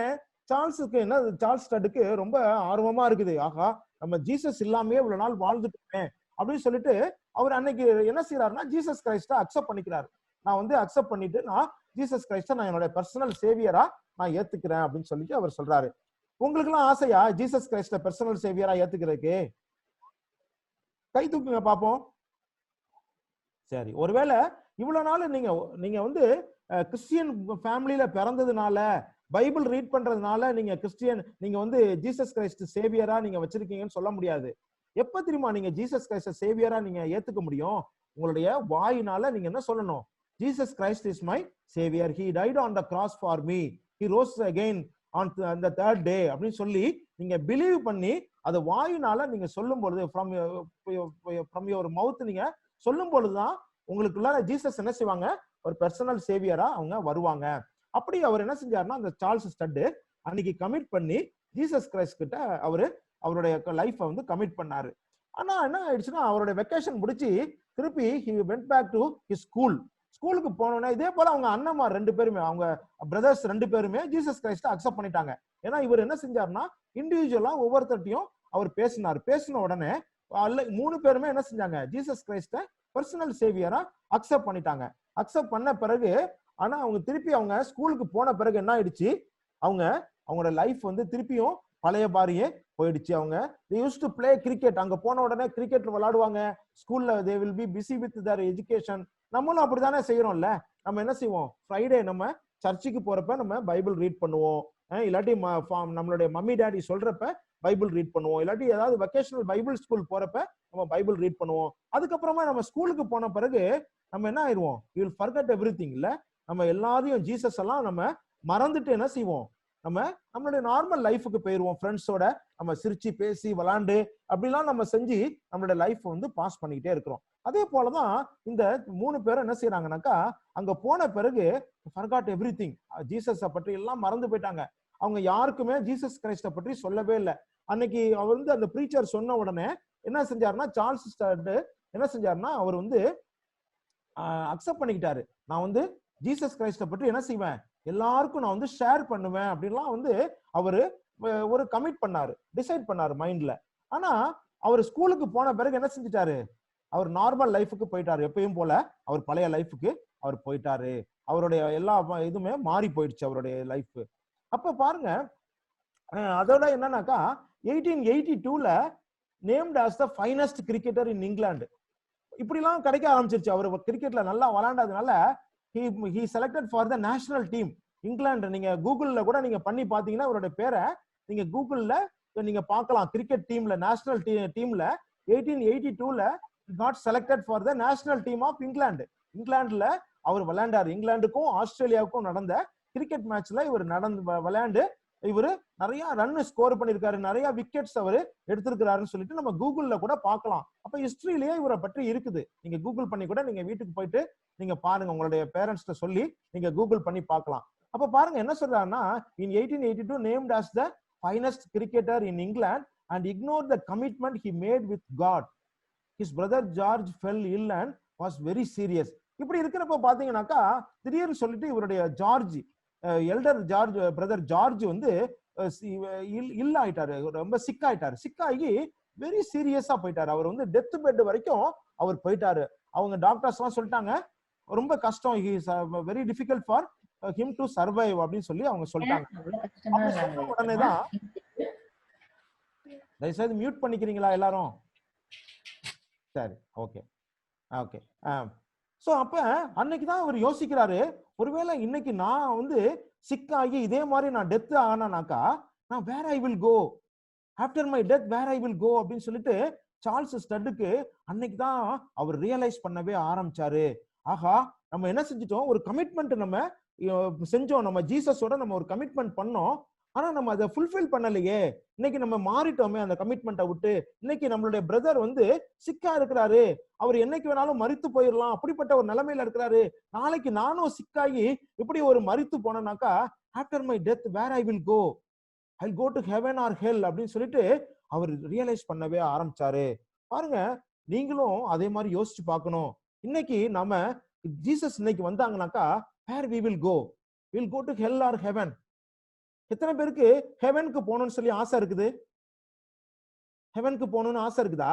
சார்ல்ஸுக்கு என்ன, சார்ல்ஸ் ஸ்டட்டுக்கு ரொம்ப ஆர்வமா இருக்குது, ஆகா நம்ம ஜீசஸ் இல்லாமயே இவ்வளவு நாள் வாழ்ந்துட்டோமே அப்படின்னு சொல்லிட்டு அவர் அன்னைக்கு என்ன செய்யறாருன்னா ஜீசஸ் கிரைஸ்ட அக்செப்ட் பண்ணிக்கிறாரு. நான் வந்து அக்செப்ட் பண்ணிட்டு நான் ஜீசஸ் கிரைஸ்ட நான் என்னோட பர்சனல் சேவியரா நான் ஏத்துக்கிறேன் அப்படின்னு சொல்லிட்டு அவர் சொல்றாரு. உங்களுக்கு எல்லாம் ஆசையா ஜீசஸ் கிரைஸ்ட பர்சனல் சேவியரா ஏத்துக்கிறதுக்கு? கை தூக்குங்க பாப்போம். சரி, ஒருவேளை இவ்வளவு நாள் நீங்க நீங்க வந்து கிறிஸ்டியன் ஃபேமிலியில பிறந்ததுனால பைபிள் ரீட் பண்றதுனால நீங்க கிறிஸ்டியன், நீங்க வந்து ஜீசஸ் கிரைஸ்ட் சேவியரா நீங்க வச்சிருக்கீங்கன்னு சொல்ல முடியாது. எப்ப தெரியுமா நீங்க ஜீசஸ் கிரைஸ்ட சேவியரா நீங்க ஏத்துக்க முடியும்? உங்களுடைய வாயினால நீங்க என்ன சொல்லணும்? Jesus Christ is my Xavier, he died on the cross for me, he rose again on the third day அப்படின்னு சொல்லி நீங்க பிலீவ் பண்ணி அதை வாயினால நீங்க சொல்லும் பொழுது, from your mouth நீங்க சொல்லும் பொழுதுதான் உங்களுக்குள்ள ஜீசஸ் என்ன செய்வாங்க? ஒரு பர்சனல் சேவியரா அவங்க வருவாங்க. அப்படி அவர் என்ன செஞ்சாருன்னா, அந்த சார்ல்ஸ் ஸ்டட் அன்னைக்கு கமிட் பண்ணி ஜீசஸ் கிரைஸ்ட் கிட்ட அவருடைய லைஃபை வந்து கமிட் பண்ணாரு. ஆனா என்ன ஆயிடுச்சுன்னா, அவருடைய வெக்கேஷன் முடிச்சு திருப்பி he went back to his school. ஸ்கூலுக்கு போனோன்னா இதே போல அவங்க அண்ணன்மார் 2 பேருமே, அவங்க பிரதர்ஸ் 2 பேருமே ஜீசஸ் கிரைஸ்ட அக்செப்ட் பண்ணிட்டாங்க. ஏன்னா இவர் என்ன செஞ்சாருன்னா, இண்டிவிஜுவலா ஒவ்வொருத்தட்டையும் அவர் பேசினார். பேசின உடனே 3 பேருமே என்ன செஞ்சாங்க? ஜீசஸ் கிரைஸ்ட பர்சனல் சேவியரா அக்செப்ட் பண்ணிட்டாங்க. அக்செப்ட் பண்ண பிறகு ஆனா அவங்க திருப்பி அவங்க ஸ்கூலுக்கு போன பிறகு என்ன ஆயிடுச்சு? அவங்களோட லைஃப் வந்து திருப்பியும் பழைய பாரியே போயிடுச்சு. அவங்க they used to play cricket. அங்க போன உடனே கிரிக்கெட் விளையாடுவாங்க. ஸ்கூல்ல they will be busy with their education. நம்மளும் அப்படித்தானே செய்யறோம்ல. நம்ம என்ன செய்வோம்? ஃப்ரைடே நம்ம சர்ச்சுக்கு போறப்ப நம்ம பைபிள் ரீட் பண்ணுவோம். இல்லாட்டி நம்மளுடைய மம்மி டாடி சொல்றப்ப பைபிள் ரீட் பண்ணுவோம். இல்லாட்டி ஏதாவது வெக்கேஷனல் பைபிள் ஸ்கூல் போறப்ப நம்ம பைபிள் ரீட் பண்ணுவோம். அதுக்கப்புறமா நம்ம ஸ்கூலுக்கு போன பிறகு நம்ம என்ன ஆயிடுவோம்? you will forget everything. இல்ல, நம்ம எல்லாரையும் ஜீசஸ் எல்லாம் நம்ம மறந்துட்டு என்ன செய்வோம்? நம்மளுடைய நார்மல் லைஃபுக்கு போயிருவோம். ஃப்ரெண்ட்ஸோட நம்ம சிரிச்சு பேசி விளாண்டு அப்படிலாம் நம்ம செஞ்சு நம்மளுடைய லைஃப் வந்து பாஸ் பண்ணிக்கிட்டே இருக்கிறோம். அதே போலதான் இந்த 3 பேரும் என்ன செய்யறாங்கன்னாக்கா, அங்க போன பிறகு forgot everything. ஜீசஸை பற்றி எல்லாம் மறந்து போயிட்டாங்க. அவங்க யாருக்குமே ஜீசஸ் கிரைஸ்ட பற்றி சொல்லவே இல்லை. அன்னைக்கு அவர் வந்து அந்த ப்ரீச்சர் சொன்ன உடனே என்ன செஞ்சாருன்னா, சார்ல்ஸ் ஸ்டட் என்ன செஞ்சாருன்னா, அவர் வந்து அக்செப்ட் பண்ணிக்கிட்டாரு. நான் வந்து ஜீசஸ் கிரைஸ்ட பற்றி என்ன செய்வேன்? எல்லாருக்கும் நான் வந்து ஷேர் பண்ணுவேன் அப்படின்லாம் வந்து அவரு ஒரு கமிட் பண்ணாரு, டிசைட் பண்ணாரு மைண்ட்ல. ஆனா அவர் ஸ்கூலுக்கு போன பிறகு என்ன செஞ்சிட்டாரு? அவர் நார்மல் லைஃபுக்கு போயிட்டாரு. எப்பயும் போல அவர் பழைய லைஃபுக்கு அவர் போயிட்டாரு. அவருடைய எல்லா இதுவுமே மாறி போயிடுச்சு அவருடைய லைஃப். அப்ப பாருங்க, அதோட என்னன்னாக்கா 1882ல named as the finest cricketer in England. இப்படிலாம் கிடைக்க ஆரம்பிச்சிருச்சு. அவர் கிரிக்கெட்ல நல்லா விளையாண்டதுனால he selected for the national team. England நீங்க கூகுள்ல கூட நீங்க பண்ணி பாத்தீங்கன்னா அவருடைய பேரை நீங்க கூகுள்ல நீங்க பார்க்கலாம். கிரிக்கெட் டீம்ல, நேஷனல் டீம்ல 1882ல got selected for the national team of England. இங்கிலாந்துல அவர் விளையாண்டாரு. இங்கிலாந்துக்கும் ஆஸ்திரேலியாவுக்கும் நடந்த கிரிக்கெட் மேட்ச்ல இவர் விளையாண்டு இவரு நிறைய ரன் ஸ்கோர் பண்ணிருக்காரு, நிறைய விக்கெட்ஸ் அவரு எடுத்திருக்கிறாருன்னு சொல்லிட்டு நம்ம கூகுள்ல கூட பார்க்கலாம். அப்ப ஹிஸ்டரியிலேயே இவரை பற்றி இருக்குது. நீங்க கூகுள் பண்ணி கூட நீங்க வீட்டுக்கு போயிட்டு நீங்க பாருங்க, உங்களுடைய பேரண்ட்ஸ்ட சொல்லி நீங்க கூகுள் பண்ணி பார்க்கலாம். அப்ப பாருங்க என்ன சொல்றாருன்னா, in 1882 named as the finest cricketer in England and ignored the commitment he made with God. His brother George fell ill and was very serious. இப்படி இருக்கிறப்ப பாத்தீங்கன்னாக்கா திடீர்னு சொல்லிட்டு இவருடைய George, elder George, brother George வந்து இல்ல ஆயிட்டாரு, ரொம்ப சிக் ஆயிட்டாரு. சிக் ஆகி வெரி சீரியஸா போயிட்டாரு. அவர் வந்து டெத் பெட் வரைக்கும் அவர் போயிட்டாரு. அவங்க டாக்டர்ஸ் எல்லாம் சொல்லிட்டாங்க ரொம்ப கஷ்டம், he is very difficult for him to survive அப்படின்னு சொல்லி அவங்க சொல்லிட்டாங்க. உடனேதான் தயவுசெய்து மியூட் பண்ணிக்கிறீங்களா எல்லாரும்? சரி, ஓகே ஓகே. சோ அப்ப அன்னைக்குதான் அவர் யோசிக்கிறாரு, ஒருவேளை இன்னைக்கு நான் வந்து சிக் ஆகி இதே மாதிரி நான் டெத் ஆனானாக்கா நான் where I will go, after my death where I will go அப்படின்னு சொல்லிட்டு சார்ல்ஸ் ஸ்டட்டுக்கு அன்னைக்குதான் அவர் ரியலைஸ் பண்ணவே ஆரம்பிச்சாரு. ஆஹா, நம்ம என்ன செஞ்சிட்டோம்? ஒரு கமிட்மெண்ட் நம்ம செஞ்சோம், நம்ம ஜீசஸோட நம்ம ஒரு கமிட்மெண்ட் பண்ணோம். ஆனா நம்ம அதை ஃபுல்ஃபில் பண்ணலையே. இன்னைக்கு நம்ம மாறிட்டோமே அந்த கமிட்மெண்ட்டை விட்டு. இன்னைக்கு நம்மளுடைய பிரதர் வந்து சிக்கா இருக்கிறாரு, அவர் என்னைக்கு வேணாலும் மரித்து போயிடலாம், அப்படிப்பட்ட ஒரு நிலைமையில இருக்கிறாரு. நாளைக்கு நானும் சிக்காகி இப்படி ஒரு மரித்து போனேனாக்கா after my death where I will go, I will go to heaven or hell அப்படின்னு சொல்லிட்டு அவர் ரியலைஸ் பண்ணவே ஆரம்பிச்சாரு. பாருங்க, நீங்களும் அதே மாதிரி யோசிச்சு பார்க்கணும். இன்னைக்கு நம்ம ஜீசஸ் இன்னைக்கு வந்தாங்கனாக்கா where we will go, will go to hell or heaven. எத்தனை பேருக்கு ஹெவனுக்கு போகணும்னு சொல்லி ஆசை இருக்குது? ஹெவனுக்கு போகணும்னு ஆசை இருக்குதா?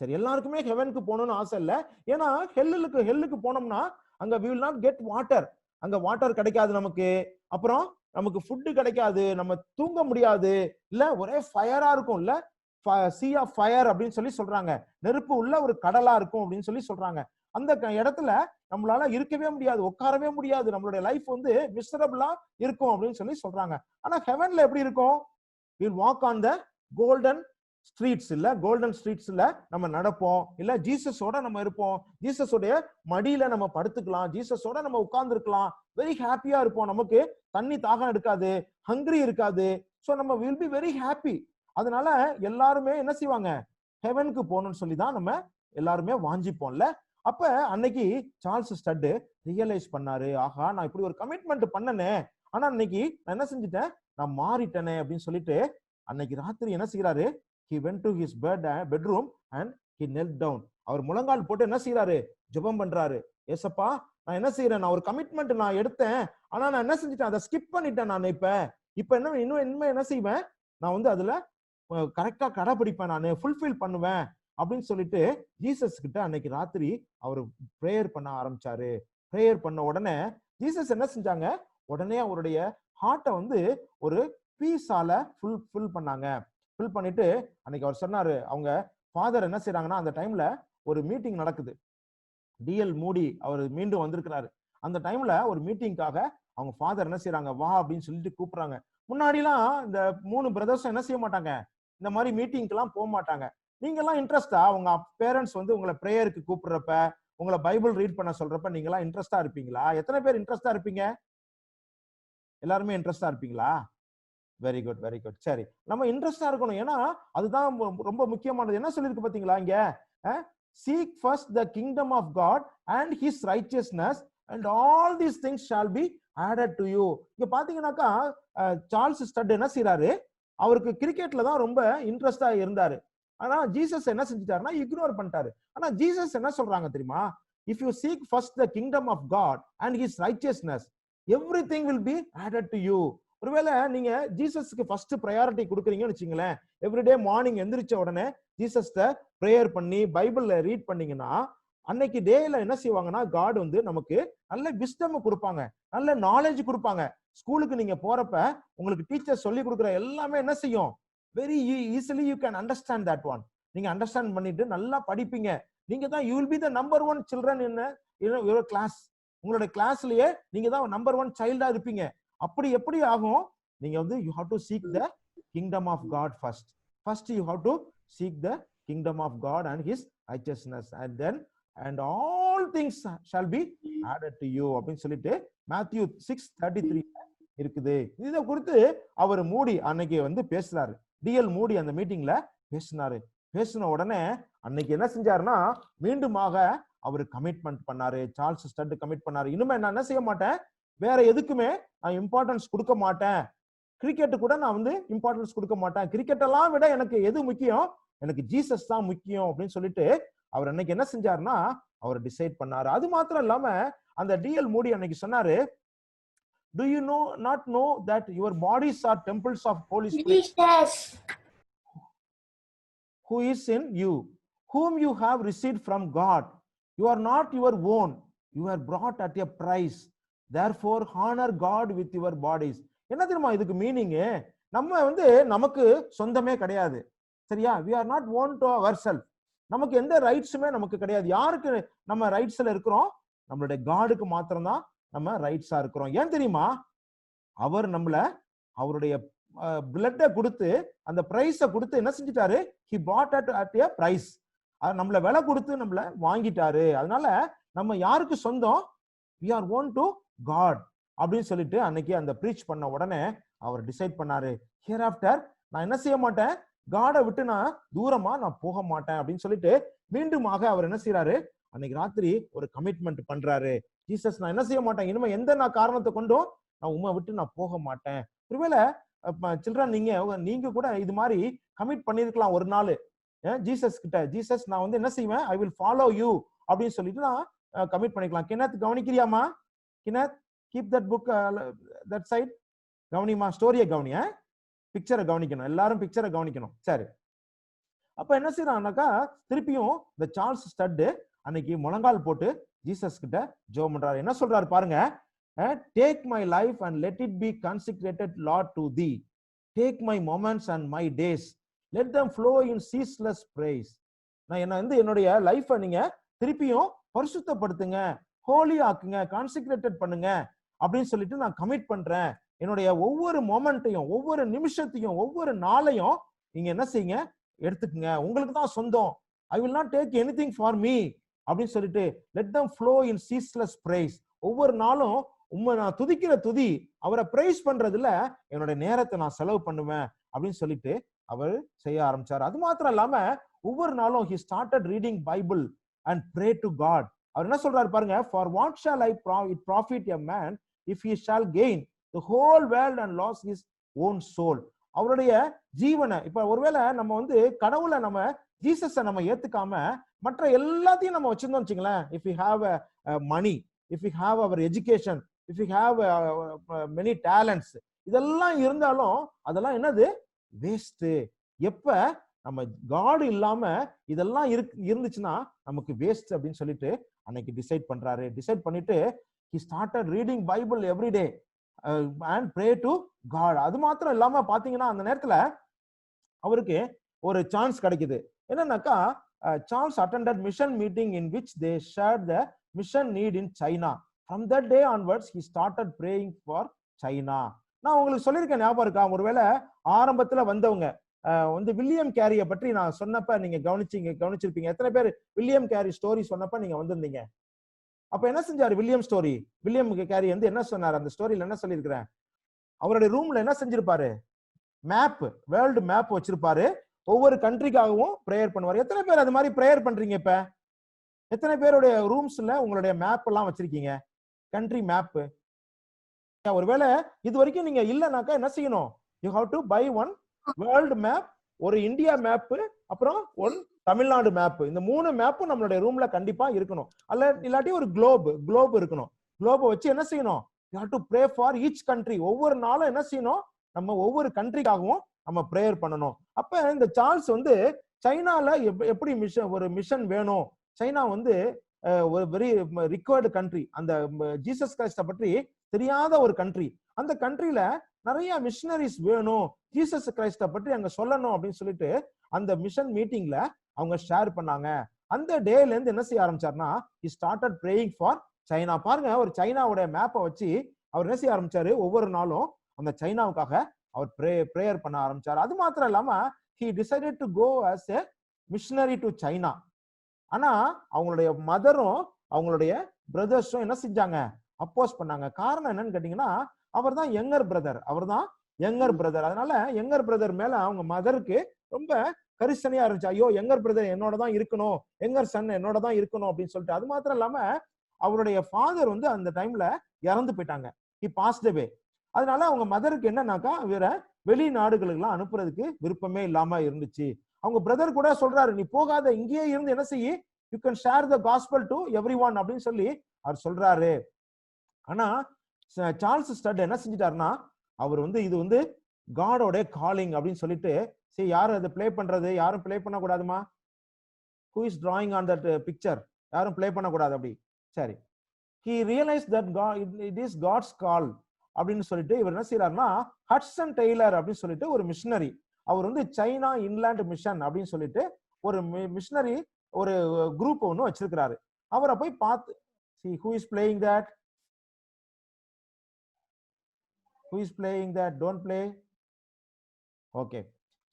சரி, எல்லாருக்குமே ஹெவனுக்கு போகணும்னு ஆசை இல்ல. ஏன்னா ஹெல்லுக்கு போனோம்னா அங்க we will not get water. அங்க வாட்டர் கிடைக்காது நமக்கு, அப்புறம் நமக்கு ஃபுட்டு கிடைக்காது, நம்ம தூங்க முடியாது, இல்ல ஒரே ஃபயரா இருக்கும், இல்ல sea of fire அப்படின்னு சொல்லி சொல்றாங்க, நெருப்பு உள்ள ஒரு கடலா இருக்கும் அப்படின்னு சொல்லி சொல்றாங்க. அந்த இடத்துல நம்மளால இருக்கவே முடியாது, உட்காரவே முடியாது, நம்மளுடைய லைஃப் வந்து மிசரபிளா இருக்கும் அப்படின்னு சொல்லி சொல்றாங்க. ஆனா ஹெவன்ல எப்படி இருக்கும்? we'll walk on the golden streets, இல்ல கோல்டன் ஸ்ட்ரீட்ஸ்ல நம்ம நடப்போம், இல்ல ஜீசஸோட நம்ம இருப்போம், ஜீசஸோட மடியில நம்ம படுத்துக்கலாம், ஜீசஸோட நம்ம உட்கார்ந்து இருக்கலாம், வெரி ஹாப்பியா இருப்போம், நமக்கு தண்ணி தாகம் எடுக்காது, ஹங்கிரி இருக்காது. சோ நம்ம வில் பி வெரி ஹாப்பி. அதனால எல்லாருமே என்ன செய்வாங்க? ஹெவனுக்கு போகணும்னு சொல்லி தான் நம்ம எல்லாருமே வாஞ்சிப்போம்ல. அப்ப அன்னைக்கு சார்ல்ஸ் ஸ்டட் ரியலைஸ் பண்ணாரு, ஆஹா நான் இப்படி ஒரு கமிட்மெண்ட் பண்ணனே, ஆனா இன்னைக்கு நான் என்ன செஞ்சுட்டேன், நான் மாறிட்டேனே அப்படின்னு சொல்லிட்டு அன்னைக்கு ராத்திரி என்ன செய்யறாரு? he went to his bedroom and he knelt down. அவர் முழங்கால் போட்டு என்ன செய்யறாரு? ஜெபம் பண்றாரு. ஏசப்பா நான் என்ன செய்யறேன், நான் ஒரு கமிட்மெண்ட் நான் எடுத்தேன், ஆனா நான் என்ன செஞ்சுட்டேன், அதை ஸ்கிப் பண்ணிட்டேன். நான் இப்ப இன்னும் என்ன செய்வேன், நான் வந்து அதுல கரெக்டா கடைபிடிப்பேன், நான் ஃபுல்ஃபில் பண்ணுவேன் அப்படின்னு சொல்லிட்டு ஜீசஸ் கிட்ட அன்னைக்கு ராத்திரி அவர் பிரேயர் பண்ண ஆரம்பிச்சாரு. பிரேயர் பண்ண உடனே ஜீசஸ் என்ன செஞ்சாங்க, உடனே அவருடைய ஹார்ட்டை வந்து ஒரு பீஸால ஃபில் பண்ணாங்க. ஃபில் பண்ணிட்டு அன்னைக்கு அவர் சொன்னாரு, அவங்க ஃபாதர் என்ன செய்யறாங்கன்னா, அந்த டைம்ல ஒரு மீட்டிங் நடக்குது, டிஎல் மூடி அவர் மீண்டும் வந்திருக்கிறாரு. அந்த டைம்ல ஒரு மீட்டிங்காக அவங்க ஃபாதர் என்ன செய்யறாங்க, வா அப்படின்னு சொல்லிட்டு கூப்பிடுறாங்க. முன்னாடி எல்லாம் இந்த 3 பிரதர்ஸும் என்ன செய்ய மாட்டாங்க, இந்த மாதிரி மீட்டிங்க்கு எல்லாம் போக மாட்டாங்க. நீங்க எல்லாம் இன்ட்ரெஸ்டா, உங்க பேரண்ட்ஸ் வந்து உங்களை பிரேயருக்கு கூப்பிடுறப்ப, உங்களை பைபிள் ரீட் பண்ண சொல்றப்ப நீங்க எல்லாம் இன்ட்ரெஸ்டா இருப்பீங்களா? எத்தனை பேர் இன்ட்ரெஸ்டா இருப்பீங்க? எல்லாருமே இன்ட்ரெஸ்டா இருப்பீங்களா? Very good, very good. சரி, நம்ம இன்ட்ரெஸ்டா இருக்கணும். ஏன்னா அதுதான் ரொம்ப முக்கியமானது. என்ன சொல்லிருக்கு பாத்தீங்களா இங்க? seek first the kingdom of God and his righteousness and all these things shall be added to you. இங்க பாத்தீங்கன்னாக்கா சார்ல்ஸ் ஸ்டட் என்ன செய்யறாரு, அவருக்கு கிரிக்கெட்ல தான் ரொம்ப இன்ட்ரெஸ்டா இருந்தாரு. ஆனா ஜீசஸ் என்ன செஞ்சிட்டாருன்னா இக்னோர் பண்ணிட்டாரு. ஆனா ஜீசஸ் என்ன சொல்றாங்க தெரியுமா? if you seek first the kingdom of God and his righteousness, everything will be added to you. ஒருவேளை நீங்க ஜீசஸ்க்கு ஃபர்ஸ்ட் ப்ரையாரிட்டி கொடுக்குறீங்கன்னு வச்சுங்களேன், எவ்ரிடே மார்னிங் எந்திரிச்ச உடனே ஜீசஸ்ட பிரேயர் பண்ணி பைபிள்ல ரீட் பண்ணீங்கன்னா, அன்னைக்கு டேல என்ன செய்வாங்கன்னா, காட் வந்து நமக்கு நல்ல விஸ்டம் கொடுப்பாங்க, நல்ல நாலேஜ் கொடுப்பாங்க. ஸ்கூலுக்கு நீங்க போறப்ப உங்களுக்கு டீச்சர் சொல்லி கொடுக்குற எல்லாமே என்ன செய்யும், very easily you can understand that one. நீங்க அண்டர்ஸ்டாண்ட் பண்ணிட்டு நல்லா படிப்பீங்க. நீங்க தான் you will be the number 1 children in your class. உங்களோட கிளாஸ்லயே நீங்க தான் நம்பர் 1 சைல்டா இருப்பீங்க. அப்படி எப்படி ஆகும்? நீங்க வந்து you have to seek the kingdom of God first. First you have to seek the kingdom of God and his righteousness, and all things shall be added to you அப்படின்னு சொல்லிட்டு Matthew 6:33 இருக்குது. இத குறித்து அவர் மூடி அன்னைக்கு வந்து பேசுறாரு. டிஎல் மூடி அந்த மீட்டிங்ல பேசினாரு. பேசின உடனே அன்னைக்கு என்ன செஞ்சாருன்னா, மீண்டுமாக அவர் கமிட்மெண்ட் பண்ணாரு. சார்ல்ஸ் ஸ்டட் கமிட் பண்ணாரு, இனிமே நான் என்ன செய்ய மாட்டேன், வேற எதுக்குமே நான் இம்பார்ட்டன்ஸ் கொடுக்க மாட்டேன், கிரிக்கெட் கூட நான் வந்து இம்பார்ட்டன்ஸ் கொடுக்க மாட்டேன், கிரிக்கெட் எல்லாம் விட எனக்கு எது முக்கியம், எனக்கு ஜீசஸ் தான் முக்கியம் அப்படின்னு சொல்லிட்டு அவர் அன்னைக்கு என்ன செஞ்சாருன்னா, அவர் டிசைட் பண்ணாரு. அது மாத்திரம் இல்லாம அந்த டிஎல் மூடி அன்னைக்கு சொன்னாரு, do you not know that your bodies are temples of Holy Spirit who is in you, whom you have received from God, you are not your own, you are bought at a price, therefore honor God with your bodies. என்ன தெரியுமா இதுக்கு மீனிங்? நம்ம வந்து நமக்கு சொந்தமே கிடையாது, சரியா? we are not own to ourselves. நமக்கு எந்த ரைட்ஸுமே நமக்கு கிடையாது. யாருக்கு நம்ம ரைட்ஸ்ல இருக்கிறோம்? நம்மளுடைய காடுக்கு மாத்திரம் தான் நம்ம ரைட்ஸா இருக்கிறோம். ஏன் தெரியுமா? அவர் நம்மள அவருடைய பிளட்டை கொடுத்து, அந்த பிரைஸை கொடுத்து என்ன செஞ்சிட்டாரு, he bought at a price. நம்மள விலை கொடுத்து நம்மள வாங்கிட்டாரு. அதனால நம்ம யாருக்கு சொந்தம்? we are own to God அப்படின்னு சொல்லிட்டு அன்னைக்கு அந்த ப்ரீச் பண்ண உடனே அவர் டிசைட் பண்ணாரு, ஹியர் ஆஃப்டர் நான் என்ன செய்ய மாட்டேன், காடை விட்டு நான் தூரமா நான் போக மாட்டேன் அப்படின்னு சொல்லிட்டு மீண்டுமாக அவர் என்ன செய்யறாரு, அன்னைக்கு ராத்திரி ஒரு கமிட்மெண்ட் பண்றாரு. ஜீசஸ் நான் என்ன செய்ய மாட்டேன், இனிமே எந்த நான் காரணத்தை கொண்டும் நான் உம்மை விட்டு நான் போக மாட்டேன். ஒருவேளை சில்ட்ரன் நீங்க கூட இது மாதிரி கமிட் பண்ணிருக்கலாம் ஒரு நாள் ஜீசஸ் கிட்ட, ஜீசஸ் நான் வந்து என்ன செய்வேன், ஐ வில் ஃபாலோ யூ அப்படின்னு சொல்லிட்டு நான் கமிட் பண்ணிக்கலாம். கினத் கவனிக்கிறியாமா? Kenneth keep that book that side. கவனிமா, ஸ்டோரியை கவனி, பிக்சரை கவனிக்கணும், எல்லாரும் பிக்சரை கவனிக்கணும். சரி, அப்ப என்ன செய்யறான்னாக்கா, திருப்பியும் இந்த சார்ல்ஸ் ஸ்டட் அன்னைக்கு முழங்கால் போட்டு ஜீசஸ் கிட்ட ஜெபம் பண்றாரு. என்ன சொல்றாரு பாருங்க, take my life and let it be consecrated Lord to thee, take my moments and my days, let them flow in ceaseless praise. நான் என்ன வந்து என்னுடைய லைஃபை நீங்க திருப்பியும் பரிசுத்தப்படுத்துங்க, ஹோலி ஆக்குங்க, கான்சிக்ரேட்டட் பண்ணுங்க அப்படின்னு சொல்லிட்டு நான் கமிட் பண்றேன். என்னுடைய ஒவ்வொரு மொமெண்ட்டையும், ஒவ்வொரு நிமிஷத்தையும், ஒவ்வொரு நாளையும் நீங்க என்ன செய்யுங்க, எடுத்துக்குங்க, உங்களுக்கு தான் சொந்தம். I will not take anything for me அப்படின்னு சொல்லிட்டு let them flow in ceaseless praise. ஒவ்வொரு நாளும் உண்மை நான் துதிக்கிற துதி, அவரை பிரைஸ் பண்றதுல என்னுடைய நேரத்தை நான் செலவு பண்ணுவேன் அப்படின்னு சொல்லிட்டு அவர் செய்ய ஆரம்பிச்சார். அது மாத்திரம் இல்லாம ஒவ்வொரு நாளும் he started reading Bible and pray to God. அவர் என்ன சொல்றாரு பாருங்க, for what shall I profit a man if he shall gain the whole world and lose his own soul. அவருடைய ஜீவனை இப்ப ஒருவேளை நம்ம வந்து கடவுளை நம்ம ஜீசஸை நம்ம ஏத்துக்காம மற்ற எல்லாத்தையும் நம்ம வச்சிருந்தோம் வச்சுங்களேன், if we have money, if we have our education, if we have many talents, இதெல்லாம் இருந்தாலும் அதெல்லாம் என்னது, வேஸ்ட். எப்ப நம்ம காட் இல்லாம இதெல்லாம் இருந்துச்சுன்னா நமக்கு வேஸ்ட் அப்படின்னு சொல்லிட்டு அன்னைக்கு டிசைட் பண்றாரு. டிசைட் பண்ணிட்டு he started reading Bible every day and pray to God. அது மாத்திரம் இல்லாம பாத்தீங்கன்னா அந்த நேரத்துல அவருக்கு ஒரு சான்ஸ் கிடைக்குது. என்னன்னாக்கா Charles attended mission meeting in which they shared the mission need in China. From that day onwards he started praying for China. நான் உங்களுக்கு சொல்லியிருக்கேன், ஞாபகம் இருக்கா? ஒருவேளை ஆரம்பத்துல வந்தவங்க வந்து வில்லியம் கேரியை பற்றி நான் சொன்னப்ப நீங்க கவனிச்சிருப்பீங்க. எத்தனை பேர் வில்லியம் கேரி ஸ்டோரி சொன்னப்ப நீங்க வந்திருந்தீங்க? அப்ப என்ன செஞ்சாரு வில்லியம் கேரி வந்து என்ன சொன்னார்? அந்த ஸ்டோரியில என்ன சொல்லியிருக்கிறேன், அவருடைய ரூம்ல என்ன செஞ்சிருப்பாரு, மேப், வேர்ல்டு மேப் வச்சிருப்பாரு. ஒவ்வொரு கண்ட்ரிக்காகவும் பிரேயர் பண்ணுவார். எத்தனை பேர் அது மாதிரி பிரேயர் பண்றீங்க? இப்ப எத்தனை பேருடைய ரூம்ஸ்ல உங்களுடைய மேப் எல்லாம் வச்சிருக்கீங்க, கண்ட்ரி மேப்? ஒருவேளை இது வரைக்கும் நீங்க இல்லைனாக்கா என்ன செய்யணும், you have to buy one world map, ஒரு இந்தியா மேப், அப்புறம் ஒன் தமிழ்நாடு மேப். இந்த 3 மேப்பும் நம்மளுடைய ரூம்ல கண்டிப்பா இருக்கணும். இல்லாட்டி ஒரு குளோப் இருக்கணும். குளோபை வச்சு என்ன செய்யணும், you have to pray for each country. ஒவ்வொரு நாளும் என்ன செய்யணும், நம்ம ஒவ்வொரு கண்ட்ரிக்காகவும் நம்ம பிரேயர் பண்ணணும். அப்ப இந்த சார்ல்ஸ் வந்து சைனால எப்படி ஒரு மிஷன் வேணும், சைனா வந்து ஒரு வெரி ரிக்வயர்டு கண்ட்ரி, அந்த ஜீசஸ் கிரைஸ்ட பற்றி தெரியாத ஒரு கண்ட்ரி, அந்த கண்ட்ரில நிறைய மிஷனரிஸ் வேணும், ஜீசஸ் கிரைஸ்ட பற்றி அங்க சொல்லணும் அப்படின்னு சொல்லிட்டு அந்த மிஷன் மீட்டிங்ல அவங்க ஷேர் பண்ணாங்க. அந்த டேல இருந்து என்ன செய்ய ஆரம்பிச்சாருன்னா, he started praying for China. பாருங்க, ஒரு சைனாவுடைய மேப்பை வச்சு அவர் என்ன செய்ய ஆரம்பிச்சாரு, ஒவ்வொரு நாளும் அந்த சைனாவுக்காக அவர் பிரேயர் பண்ண ஆரம்பிச்சாரு. அது மாத்திரம் இல்லாம he decided to go as a missionary to China. ஆனா அவங்களுடைய மதரும் அவங்களுடைய பிரதர்ஸும் என்ன செஞ்சாங்க, அப்போஸ் பண்ணாங்க. காரணம் என்னன்னு கேட்டீங்கன்னா, அவர் தான் யங்கர் பிரதர். அதனால யங்கர் பிரதர் மேல அவங்க மதருக்கு ரொம்ப கரிசனையா இருந்துச்சு. ஐயோ, யங்கர் பிரதர் என்னோட தான் இருக்கணும், யங்கர் சன் என்னோட தான் இருக்கணும் அப்படின்னு சொல்லிட்டு. அது மாத்திரம் இல்லாம அவருடைய ஃபாதர் வந்து அந்த டைம்ல இறந்து போயிட்டாங்க, he passed away. அதனால அவங்க மதருக்கு என்னன்னாக்கா வேற வெளிநாடுகளுக்கு எல்லாம் அனுப்புறதுக்கு விருப்பமே இல்லாம இருந்துச்சு. அவங்க பிரதர் கூட சொல்றாரு, நீ போகாத, இங்கேயே இருந்து என்ன செய்ய, you can share the gospel to every one அப்படின்னு சொல்லி அவர் சொல்றாரு. ஆனா சார்ல்ஸ் ஸ்டட் என்ன செஞ்சிட்டாருன்னா, அவர் வந்து இது வந்து காடோட காலிங் அப்படின்னு சொல்லிட்டு, சரி யாரும் அதை பிளே பண்றது, யாரும் பிளே பண்ண கூடாதுமா, who is drawing on that picture, யாரும் பிளே பண்ண கூடாது அப்படி. சரி, he realized that God, it is God's call அப்படின்னு சொல்லிட்டு இவர் என்ன செய்யறாருன்னா, ஹட்சன் டெய்லர் அப்படின்னு சொல்லிட்டு ஒரு மிஷனரி, அவர் வந்து சைனா இன்லாண்ட் மிஷன் அப்படின்னு சொல்லிட்டு ஒரு மிஷனரி ஒரு குரூப் ஒன்று வச்சிருக்கிறாரு. அவரை போய் பார்த்து, see who is playing that, who is playing that, don't play, okay.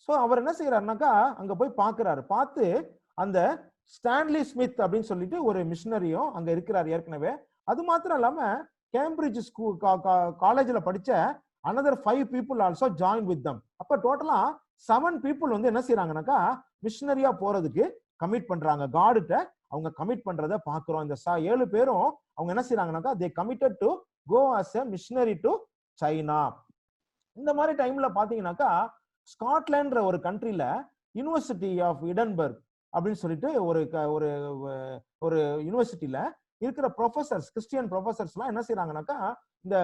So அவர் என்ன செய்யறாருனாக்கா, அங்க போய் பாக்குறாரு. பார்த்து அந்த ஸ்டான்லி ஸ்மித் அப்படின்னு சொல்லிட்டு ஒரு மிஷனரியும் அங்க இருக்கிறார் ஏற்கனவே. அது மாத்திரம் இல்லாம கேம்பிரிட்ஜ் ஸ்கூல் காலேஜ்ல படிச்ச another 5 people also joined with them. அப்ப டோட்டலா 7 people வந்து என்ன செய்யறாங்கனாக்கா, மிஷனரியா போறதுக்கு கமிட் பண்றாங்க. காட்கிட்ட அவங்க கமிட் பண்றத பாக்குறோம். இந்த 7 பேரும் அவங்க என்ன செய்யறாங்கனாக்கா, they committed to go as a missionary to China. இந்த மாதிரி டைம்ல பாத்தீங்கன்னாக்கா, ஸ்காட்லாண்ட்ற ஒரு கண்ட்ரில யூனிவர்சிட்டி ஆஃப் எடின்பர்க் அப்படின்னு சொல்லிட்டு ஒரு யூனிவர்சிட்டியில இருக்கிற ப்ரொஃபசர்ஸ், கிறிஸ்டியன் ப்ரொஃபசர்ஸ் எல்லாம் என்ன செய்யறாங்கனாக்கா, இந்த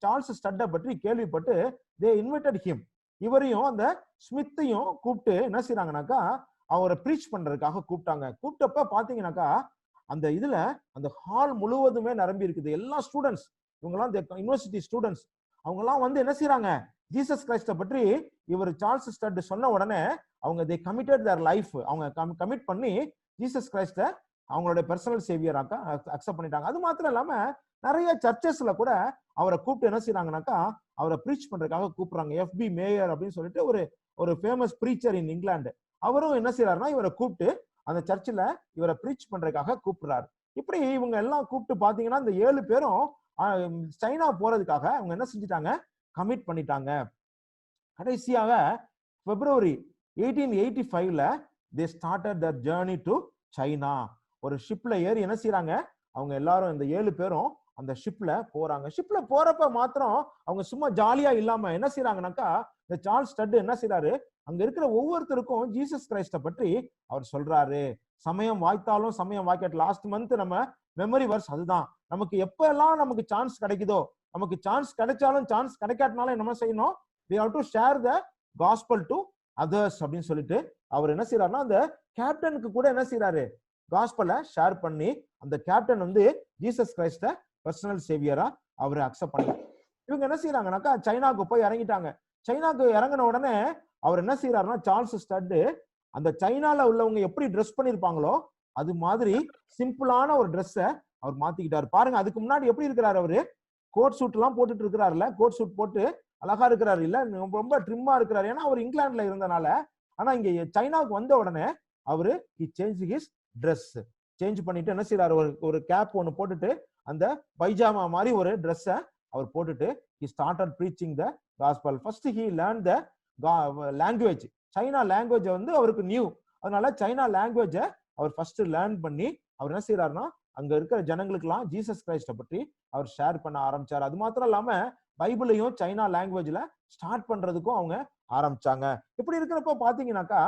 சார்ல்ஸ் ஸ்டட்டை பற்றி கேள்விப்பட்டு தே இன்வைட்டட் ஹிம், இவரையும் அந்த ஸ்மித்தையும் கூப்பிட்டு என்ன செய்யறாங்கனாக்கா, அவரை ப்ரீச் பண்றதுக்காக கூப்பிட்டாங்க. கூப்பிட்டப்ப பாத்தீங்கன்னாக்கா, அந்த இதுல அந்த ஹால் முழுவதுமே நிரம்பி இருக்குது. எல்லா ஸ்டூடெண்ட்ஸ், இவங்கெல்லாம் யூனிவர்சிட்டி ஸ்டூடெண்ட்ஸ், அவங்க எல்லாம் வந்து என்ன செய்யறாங்க, ஜீசஸ் கிரைஸ்ட பற்றி இவர் சார்ல்ஸ் ஸ்டட் சொன்ன உடனே அவங்க தே கமிட்டட் தேர் லைஃப், அவங்க கமிட் பண்ணி ஜீசஸ் கிரைஸ்ட அவங்களுடைய பர்சனல் சேவியராக்க அக்செப்ட் பண்ணிட்டாங்க. அது மாத்திரம் இல்லாம நிறைய சர்ச்சஸ்ல கூட அவரை கூப்பிட்டு என்ன செய்யறாங்கனாக்கா அவரை ப்ரீச் பண்றதுக்காக கூப்பிடுறாங்க. எஃபி மேயர் அப்படின்னு சொல்லிட்டு ஒரு ஒரு ஃபேமஸ் ப்ரீச்சர் இன் இங்கிலாந்து. அவரும் என்ன செய்யறாருன்னா இவரை கூப்பிட்டு அந்த சர்ச்சில் இவரை ப்ரீச் பண்றதுக்காக கூப்பிடுறாரு. இப்படி இவங்க எல்லாம் கூப்பிட்டு பாத்தீங்கன்னா இந்த 7 பேரும் சைனா போறதுக்காக அவங்க என்ன செஞ்சுட்டாங்க, கமிட் பண்ணிட்டாங்க. கடைசியாக பிப்ரவரி 1885ல they started their journey to China. ஒரு ஷிப்ல ஏறி என்ன செய்யறாங்க, அவங்க எல்லாரும் இந்த 7 பேரும் அந்த ஷிப்ல போறாங்க. ஷிப்ல போறப்ப மாத்திரம் அவங்க சும்மா ஜாலியா இல்லாம என்ன செய்யறாங்கனாக்கா, இந்த சார்ல்ஸ் ஸ்டட் என்ன செய்யறாரு, அங்க இருக்கிற ஒவ்வொருத்தருக்கும் ஜீசஸ் கிரைஸ்ட பற்றி அவர் சொல்றாரு. சமயம் வாய்த்தாலும் சமயம் வாய்க்காட்டு, லாஸ்ட் மந்த் நம்ம மெமரி வர்ஸ் அதுதான். நமக்கு எப்ப எல்லாம் நமக்கு சான்ஸ் கிடைக்குதோ, நமக்கு சான்ஸ் கிடைச்சாலும் சான்ஸ் கிடைக்காட்டினாலும் என்ன செய்யணும், we have to share the gospel to others அப்படின்னு சொல்லிட்டு அவர் என்ன செய்யறாருன்னா அந்த கேப்டனுக்கு கூட என்ன செய்யறாரு, காஸ்பலை ஷேர் பண்ணி அந்த கேப்டன் வந்து ஜீசஸ் கிரைஸ்ட பர்சனல் சேவியரா அவரை அக்செப்ட் பண்ணல. இவங்க என்ன செய்யறாங்கனாக்கா சைனாக்கு போய் இறங்கிட்டாங்க. சைனாக்கு இறங்கின உடனே அவர் என்ன செய்யறாருன்னா சார்ல்ஸ் ஸ்டட் அந்த சைனால உள்ளவங்க எப்படி ட்ரெஸ் பண்ணிருப்பாங்களோ அது மாதிரி சிம்பிளான ஒரு ட்ரெஸ்ஸை அவர் மாத்திக்கிட்டாரு. பாருங்க, அதுக்கு முன்னாடி எப்படி இருக்கிறாரு, அவரு கோட் சூட் எல்லாம் போட்டுட்டு இருக்கிறாருல, கோட் சூட் போட்டு அழகா இருக்கிறாரு இல்ல, ரொம்ப ட்ரிம்மா இருக்கிறாரு, ஏன்னா அவர் இங்கிலாந்துல இருந்தனால. ஆனா இங்க சைனாவுக்கு வந்த உடனே அவரு ட்ரெஸ் சேஞ்ச் பண்ணிட்டு என்ன செய்யறாரு, ஒரு கேப் ஒன்னு போட்டுட்டு அந்த பைஜாமா மாதிரி ஒரு ட்ரெஸ்ஸை அவர் போட்டுட்டு he started preaching the gospel. First he learned the language. China language வந்து அவருக்கு நியூ. அதனால சைனா லாங்குவேஜை அவர் ஃபர்ஸ்ட் லேர்ன் பண்ணி அவர் என்ன செய்யறாருன்னா அங்க இருக்கிற ஜனங்களுக்கு எல்லாம் ஜீசஸ் கிரைஸ்ட பற்றி அவர் ஷேர் பண்ண ஆரம்பிச்சாரு. அது மாத்திரம் இல்லாம பைபிளையும் சைனா லாங்குவேஜ்ல ஸ்டார்ட் பண்றதுக்கும் அவங்க ஆரம்பிச்சாங்க. இப்படி இருக்கிறப்ப பாத்தீங்கன்னாக்கா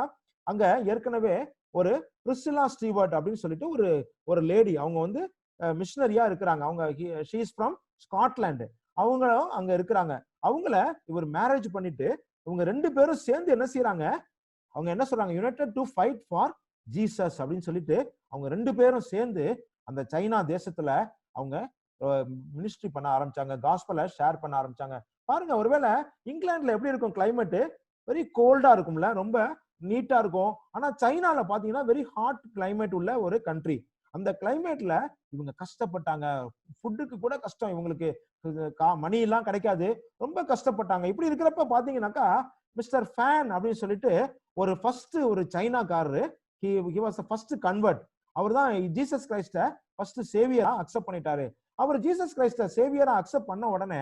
அங்க ஏற்கனவே ஒரு பிரிசிலா ஸ்டீவர்ட் அப்படின்னு சொல்லிட்டு ஒரு லேடி, அவங்க வந்து மிஷனரியா இருக்கிறாங்க. அவங்க ஷீ இஸ் ஃப்ரம் ஸ்காட்லாந்து. அவங்களும் அங்க இருக்கிறாங்க. அவங்கள இவர் மேரேஜ் பண்ணிட்டு இவங்க 2 பேரும் சேர்ந்து என்ன செய்யறாங்க, அவங்க என்ன சொல்றாங்க, United to fight for Jesus அப்படின்னு சொல்லிட்டு அவங்க 2 பேரும் சேர்ந்து அந்த சைனா தேசத்துல அவங்க மினிஸ்ட்ரி பண்ண ஆரம்பிச்சாங்க, காஸ்பலை ஷேர் பண்ண ஆரம்பிச்சாங்க. பாருங்க, ஒருவேளை இங்கிலாந்துல எப்படி இருக்கும் கிளைமேட், வெரி கோல்டா இருக்கும்ல, ரொம்ப நீட்டா இருக்கும். ஆனா சைனால பாத்தீங்கன்னா வெரி ஹாட் கிளைமேட் உள்ள ஒரு கண்ட்ரி. அந்த கிளைமேட்ல இவங்க கஷ்டப்பட்டாங்க, ஃபுட்டுக்கு கூட கஷ்டம், இவங்களுக்கு மணி எல்லாம் கிடைக்காது, ரொம்ப கஷ்டப்பட்டாங்க. இப்படி இருக்கிறப்ப பாத்தீங்கன்னாக்கா மிஸ்டர் ஃபேன் அப்படின்னு சொல்லிட்டு ஒரு ஃபர்ஸ்ட் ஒரு சைனாக்காரரு, he was the first convert. அவர் தான் ஜீசஸ் கிரைஸ்ட ஃபர்ஸ்ட் சேவியரா அக்செப்ட் பண்ணிட்டாரு. அவர் ஜீசஸ் கிரைஸ்ட சேவியரா அக்செப்ட் பண்ண உடனே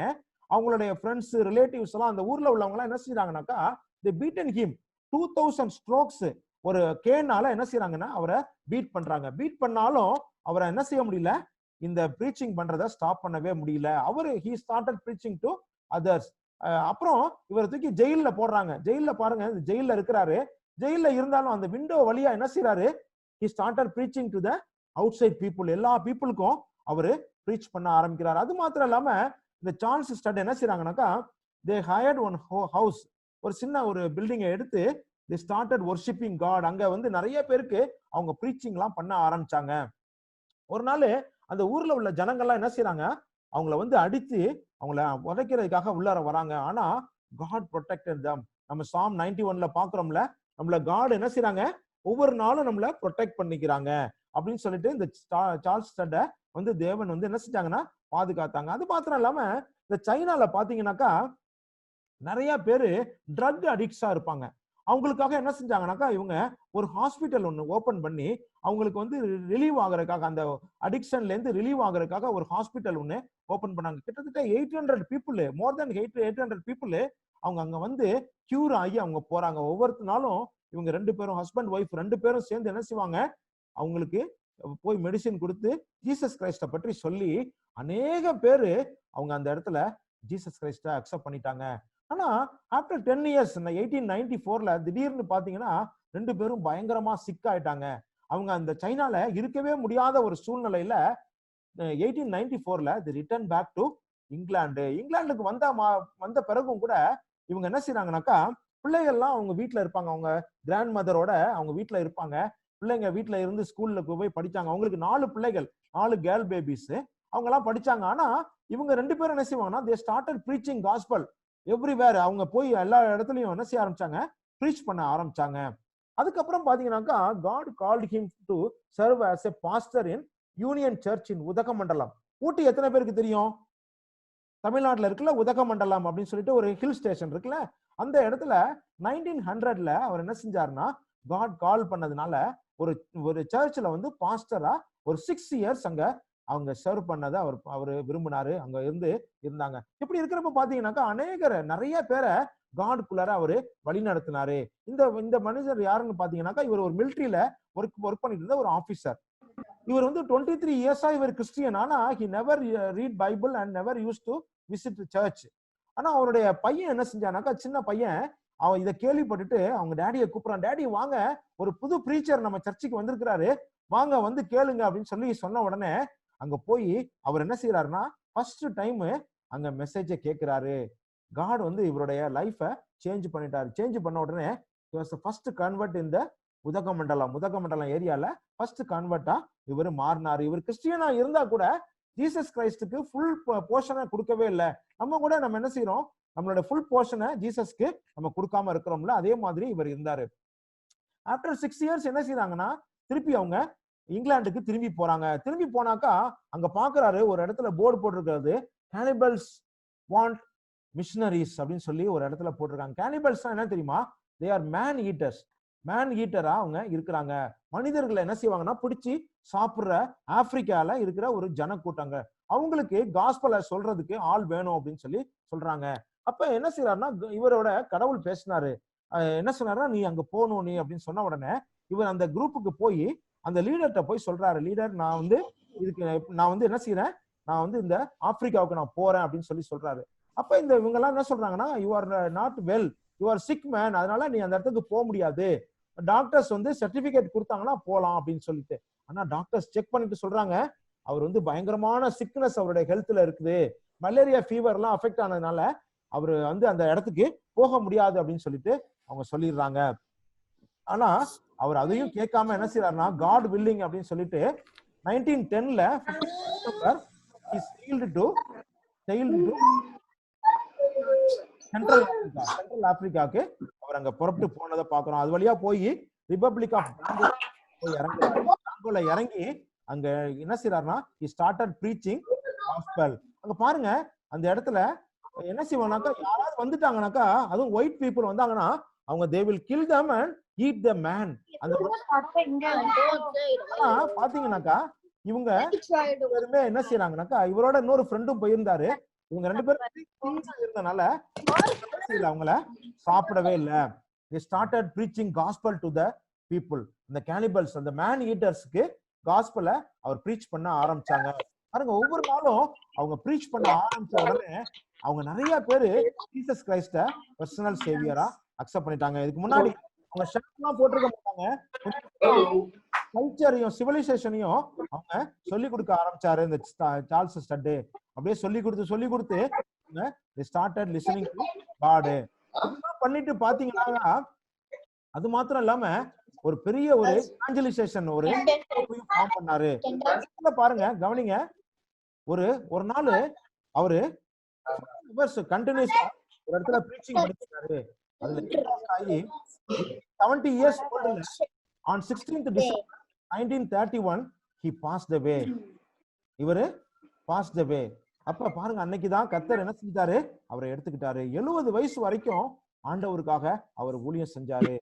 அவங்களுடைய ஃப்ரெண்ட்ஸ் ரிலேட்டிவ்ஸ் எல்லாம் அந்த ஊர்ல உள்ளவங்க எல்லாம் என்ன செய்யறாங்கன்னாக்கா they beaten him 2000 strokes ஒரு கேனால என்ன செய்யறாங்கன்னா அவரை பீட் பண்றாங்க. பீட் பண்ணாலும் அவரை என்ன செய்ய முடியல, இந்த ப்ரீச்சிங் பண்றதை ஸ்டாப் பண்ணவே முடியல. அவரு he started preaching to others. அப்புறம் இவரை தூக்கி ஜெயில போடுறாங்க. ஜெயில பாருங்க, ஜெயில இருக்கிறாரு. ஜெயில இருந்தாலும் அந்த விண்டோ வழியா என்ன செய்யறாரு, he started preaching to the outside people. எல்லா பீப்புளுக்கும் அவரு ப்ரீச் பண்ண ஆரம்பிக்கிறார். அது மாத்திரம் இல்லாம இந்த சார்ல்ஸ் ஸ்டட் என்ன செய்யறாங்கன்னாக்கா they hired one house, ஒரு சின்ன ஒரு பில்டிங்கை எடுத்து they started worshiping God. அங்க வந்து நிறைய பேருக்கு அவங்க ப்ரீச்சிங் எல்லாம் பண்ண ஆரம்பிச்சாங்க. ஒரு நாள் அந்த ஊர்ல உள்ள ஜனங்கள்லாம் என்ன செய்யறாங்க, அவங்கள வந்து அடித்து அவங்கள உதைக்கிறதுக்காக உள்ளார வராங்க. ஆனா God protected them. நம்ம Psalm 91ல பாக்குறோம்ல, நம்மள God என்ன செய்யறாங்க, ஒவ்வொரு நாளும் நம்மள ப்ரொடெக்ட் பண்ணிக்கிறாங்க அப்படின்னு சொல்லிட்டு இந்த சார்ல்ஸ் ஸ்டட்டை வந்து தேவன் வந்து என்ன செஞ்சாங்கன்னா பாதுகாத்தாங்க. அது மாத்திரம் இல்லாம இந்த சைனால பாத்தீங்கன்னாக்கா நிறைய பேரு ட்ரக் அடிக்ட்ஸா இருப்பாங்க. அவங்களுக்காக என்ன செஞ்சாங்கன்னாக்கா இவங்க ஒரு ஹாஸ்பிட்டல் ஒன்று ஓபன் பண்ணி அவங்களுக்கு வந்து ரிலீவ் ஆகுறதுக்காக, அந்த அடிக்ஷன்ல இருந்து ரிலீவ் ஆகுறதுக்காக ஒரு ஹாஸ்பிட்டல் ஒன்று ஓபன் பண்ணாங்க. கிட்டத்தட்ட 800 பீப்புள், மோர் தென் 800 பீப்புள் அவங்க அங்க வந்து கியூர் ஆகி அவங்க போறாங்க. ஒவ்வொரு நாளும் இவங்க 2 பேரும் ஹஸ்பண்ட் ஒய்ஃப் 2 பேரும் சேர்ந்து என்ன செய்வாங்க, அவங்களுக்கு போய் மெடிசின் கொடுத்து ஜீசஸ் கிரைஸ்ட பற்றி சொல்லி அநேக பேரு அவங்க அந்த இடத்துல ஜீசஸ் கிரைஸ்ட அக்செப்ட் பண்ணிட்டாங்க. ஆனா ஆஃப்டர் 10 இயர்ஸ் 1894ல திடீர்னு பாத்தீங்கன்னா 2 பேரும் பயங்கரமா சிக் ஆயிட்டாங்க. அவங்க அந்த சைனால இருக்கவே முடியாத ஒரு சூழ்நிலையில 1894ல the return back to England. இங்கிலாந்துக்கு வந்த பிறகும் கூட இவங்க என்ன செய்யறாங்கன்னாக்கா பிள்ளைகள்லாம் அவங்க வீட்டுல இருப்பாங்க, அவங்க கிராண்ட் மதரோட அவங்க வீட்டுல இருப்பாங்க. பிள்ளைங்க வீட்டுல இருந்து ஸ்கூல்ல போய் படிச்சாங்க. அவங்களுக்கு 4 பிள்ளைகள், 4 கேர்ள் பேபிஸ், அவங்க எல்லாம் படிச்சாங்க. ஆனா இவங்க 2 பேரும் என்ன செய்வாங்கன்னா they started preaching gospel everywhere. அவங்க போய் எல்லா இடத்துலயும் என்ன செய்ய ஆரம்பிச்சாங்க, ப்ரீச் பண்ண ஆரம்பிச்சாங்க. அதுக்கப்புறம் பாத்தீங்கன்னாக்கா God called him to serve as a pastor in Union Church in Udhagamandalam. ஊட்டி எத்தனை பேருக்கு தெரியும்? தமிழ்நாட்டுல இருக்குல்ல உதகமண்டலம் அப்படின்னு சொல்லிட்டு ஒரு ஹில் ஸ்டேஷன் இருக்குல்ல, அந்த இடத்துல 1900ல அவர் என்ன செஞ்சாருன்னா காட் கால் பண்ணதுனால ஒரு ஒரு சர்ச்சில் வந்து பாஸ்டரா ஒரு 6 இயர்ஸ் அங்க அவங்க சர்வ் பண்ணதை அவர் விரும்பினாரு. அங்க இருந்தாங்க. இப்படி இருக்கிறப்ப பாத்தீங்கன்னாக்கா நிறைய பேரை காடுக்குள்ளார அவரு வழி நடத்தினாரு. இந்த மனிதர் யாருன்னு பாத்தீங்கன்னாக்கா இவர் ஒரு மிலிட்டரியில ஒர்க் பண்ணிட்டு இருந்த ஒரு ஆபீசர். இவர் வந்து 23 இயர்ஸா இவர் கிறிஸ்டியன். ஆனா he never read Bible and never used to visit church. ஆனா அவருடைய பையன் என்ன செஞ்சானாக்கா, சின்ன பையன் அவன் இதை கேள்விப்பட்டுட்டு அவங்க டேடியை கூப்பிடுறான். டேடி வாங்க, ஒரு புது பிரீச்சர் நம்ம சர்ச்சுக்கு வந்திருக்கிறாரு, வாங்க வந்து கேளுங்க அப்படின்னு சொன்ன உடனே அங்க போய் அவர் என்ன செய்யறாருன்னா ஃபர்ஸ்ட் டைம் அங்க மெசேஜை கேட்கிறாரு. காட் வந்து இவருடைய லைஃபை சேஞ்ச் பண்ணிட்டாரு. சேஞ்ச் பண்ண உடனே ஃபர்ஸ்ட் கன்வெர்ட் இந்த உதகமண்டலம் ஏரியால ஃபர்ஸ்ட் கன்வெர்ட்டா இவர் மாறினாரு. இவர் கிறிஸ்டியனா இருந்தா கூட ஜீசஸ் கிரைஸ்டுக்கு ஃபுல் போர்ஷனை கொடுக்கவே இல்லை. நம்ம என்ன செய்யறோம், நம்மளோட ஃபுல் போர்ஷனை ஜீசஸ்க்கு நம்ம கொடுக்காம இருக்கிறோம்ல, அதே மாதிரி இவர் இருந்தாரு. ஆஃப்டர் 6 இயர்ஸ் என்ன செய்யறாங்கன்னா திருப்பி அவங்க இங்கிலாந்துக்கு திரும்பி போறாங்க. திரும்பி போனாக்கா அங்க பாக்குறாரு ஒரு இடத்துல போர்டு போட்டிருக்கிறது, கேனிபல்ஸ் வாண்ட் மிஷனரிஸ் அப்படின்னு சொல்லி ஒரு இடத்துல போட்டிருக்காங்க. கேனிபல்ஸ் என்ன தெரியுமா? They are man eaters. Man ஈட்டரா அவங்க இருக்கிறாங்க. மனிதர்களை என்ன செய்வாங்கன்னா பிடிச்சி சாப்பிடுற ஆப்பிரிக்கால இருக்கிற ஒரு ஜன கூட்டங்க. அவங்களுக்கு காஸ்பலை சொல்றதுக்கு ஆள் வேணும் அப்படின்னு சொல்லி சொல்றாங்க. அப்ப என்ன செய்யறாருன்னா இவரோட கடவுள் பேசினாரு. என்ன சொன்னாருன்னா நீ அங்க போகணும் நீ அப்படின்னு சொன்ன உடனே இவர் அந்த குரூப்புக்கு போய் அந்த லீடர்கிட்ட போய் சொல்றாரு, லீடர் நான் வந்து என்ன செய்யறேன், நான் வந்து இந்த ஆப்பிரிக்காவுக்கு நான் போறேன் அப்படின்னு சொல்லி சொல்றாரு. அப்ப இவங்க எல்லாம் என்ன சொல்றாங்கன்னா, you are not well, you are sick man, அதனால நீ அந்த இடத்துக்கு போக முடியாது. டாக்டர்ஸ் வந்து சர்டிபிகேட் கொடுத்தாங்கன்னா போலாம் அப்படின்னு சொல்லிட்டு. ஆனா டாக்டர்ஸ் செக் பண்ணிட்டு சொல்றாங்க அவர் வந்து பயங்கரமான சிக்னஸ் அவருடைய ஹெல்த்ல இருக்குது, மலேரியா ஃபீவர் எல்லாம் அஃபெக்ட் ஆனதுனால அவர் வந்து அந்த இடத்துக்கு போக முடியாது அப்படின்னு சொல்லிட்டு அவங்க சொல்லிடுறாங்க. ஆனா அவர் அதையும் கேட்காம என்ன செய்யறாருன்னா காட் வில்லிங் அப்படின்னு சொல்லிட்டு 1910ல சென்ட்ரல் ஆப்பிரிக்காவுக்கு அவர் அங்க புறப்பட்டு போனதை பாக்குறோம். அது வழியா போய் ரிபப்ளிக் ஆஃப் காங்கோல இறங்கி அங்க என்ன செய்யறாருன்னா he started preaching gospel. அங்க பாருங்க அந்த இடத்துல என்ன செய்வாங்கனாக்கா, யாராவது வந்துட்டாங்கனாக்கா, அதுவும் ஒயிட் பீப்புள் வந்தாங்கன்னா அவங்க they will kill them and eat the man. அந்த பாத்தீங்கன்னாக்கா இவங்க என்ன செய்யறாங்கனாக்கா, இவரோட இன்னொரு ஃப்ரெண்டும் போயிருந்தாரு. இவங்க 2 பேரும் இருந்தனால அவங்கள சாப்பிடவே இல்லை. they started preaching gospel to the people. அந்த cannibals, அந்த man eatersக்கு gospel அவர் preach பண்ண ஆரம்பிச்சாங்க. பாருங்க ஒவ்வொரு நாளும் அவங்க preach பண்ண ஆரம்பிச்ச உடனே அவங்க நிறைய பேரு ஜீசஸ் கிரைஸ்ட பர்சனல் சேவியரா அக்செப்ட் பண்ணிட்டாங்க. இதுக்கு முன்னாடி அவங்க ஷர்ட்லாம் போட்டிருக்க மாட்டாங்க, கல்ச்சரையும் சிவிலைசேஷனையும் அவங்க சொல்லி கொடுக்க ஆரம்பிச்சாரு இந்த சார்ல்ஸ் ஸ்டட். அப்படியே சொல்லி கொடுத்து ஸ்டார்டட் லிசனிங் டு காட். பண்ணிட்டு பாத்தீங்கன்னா அது மாத்திரம் இல்லாம ஒரு பெரிய ஒரு எவாஞ்சலைசேஷன் ஒரு ஃபார்ம் பண்ணாரு. பாருங்க கவனிங்க, ஒரு நாள் அவரு கண்டினியூஸா ஒரு இடத்துல பிரீச்சிங் பண்ணிட்டாரு. அதுல ஆகி 70 years old on 16th December 1931 he passed away. இவரு passed away. அப்ப பாருங்க அன்னைக்குதான் கர்த்தர் என்ன செஞ்சாரு, அவரை எடுத்துக்கிட்டாரு. 70 வயசு வரைக்கும் ஆண்டவருக்காக அவர் ஊழியம் செஞ்சாரு.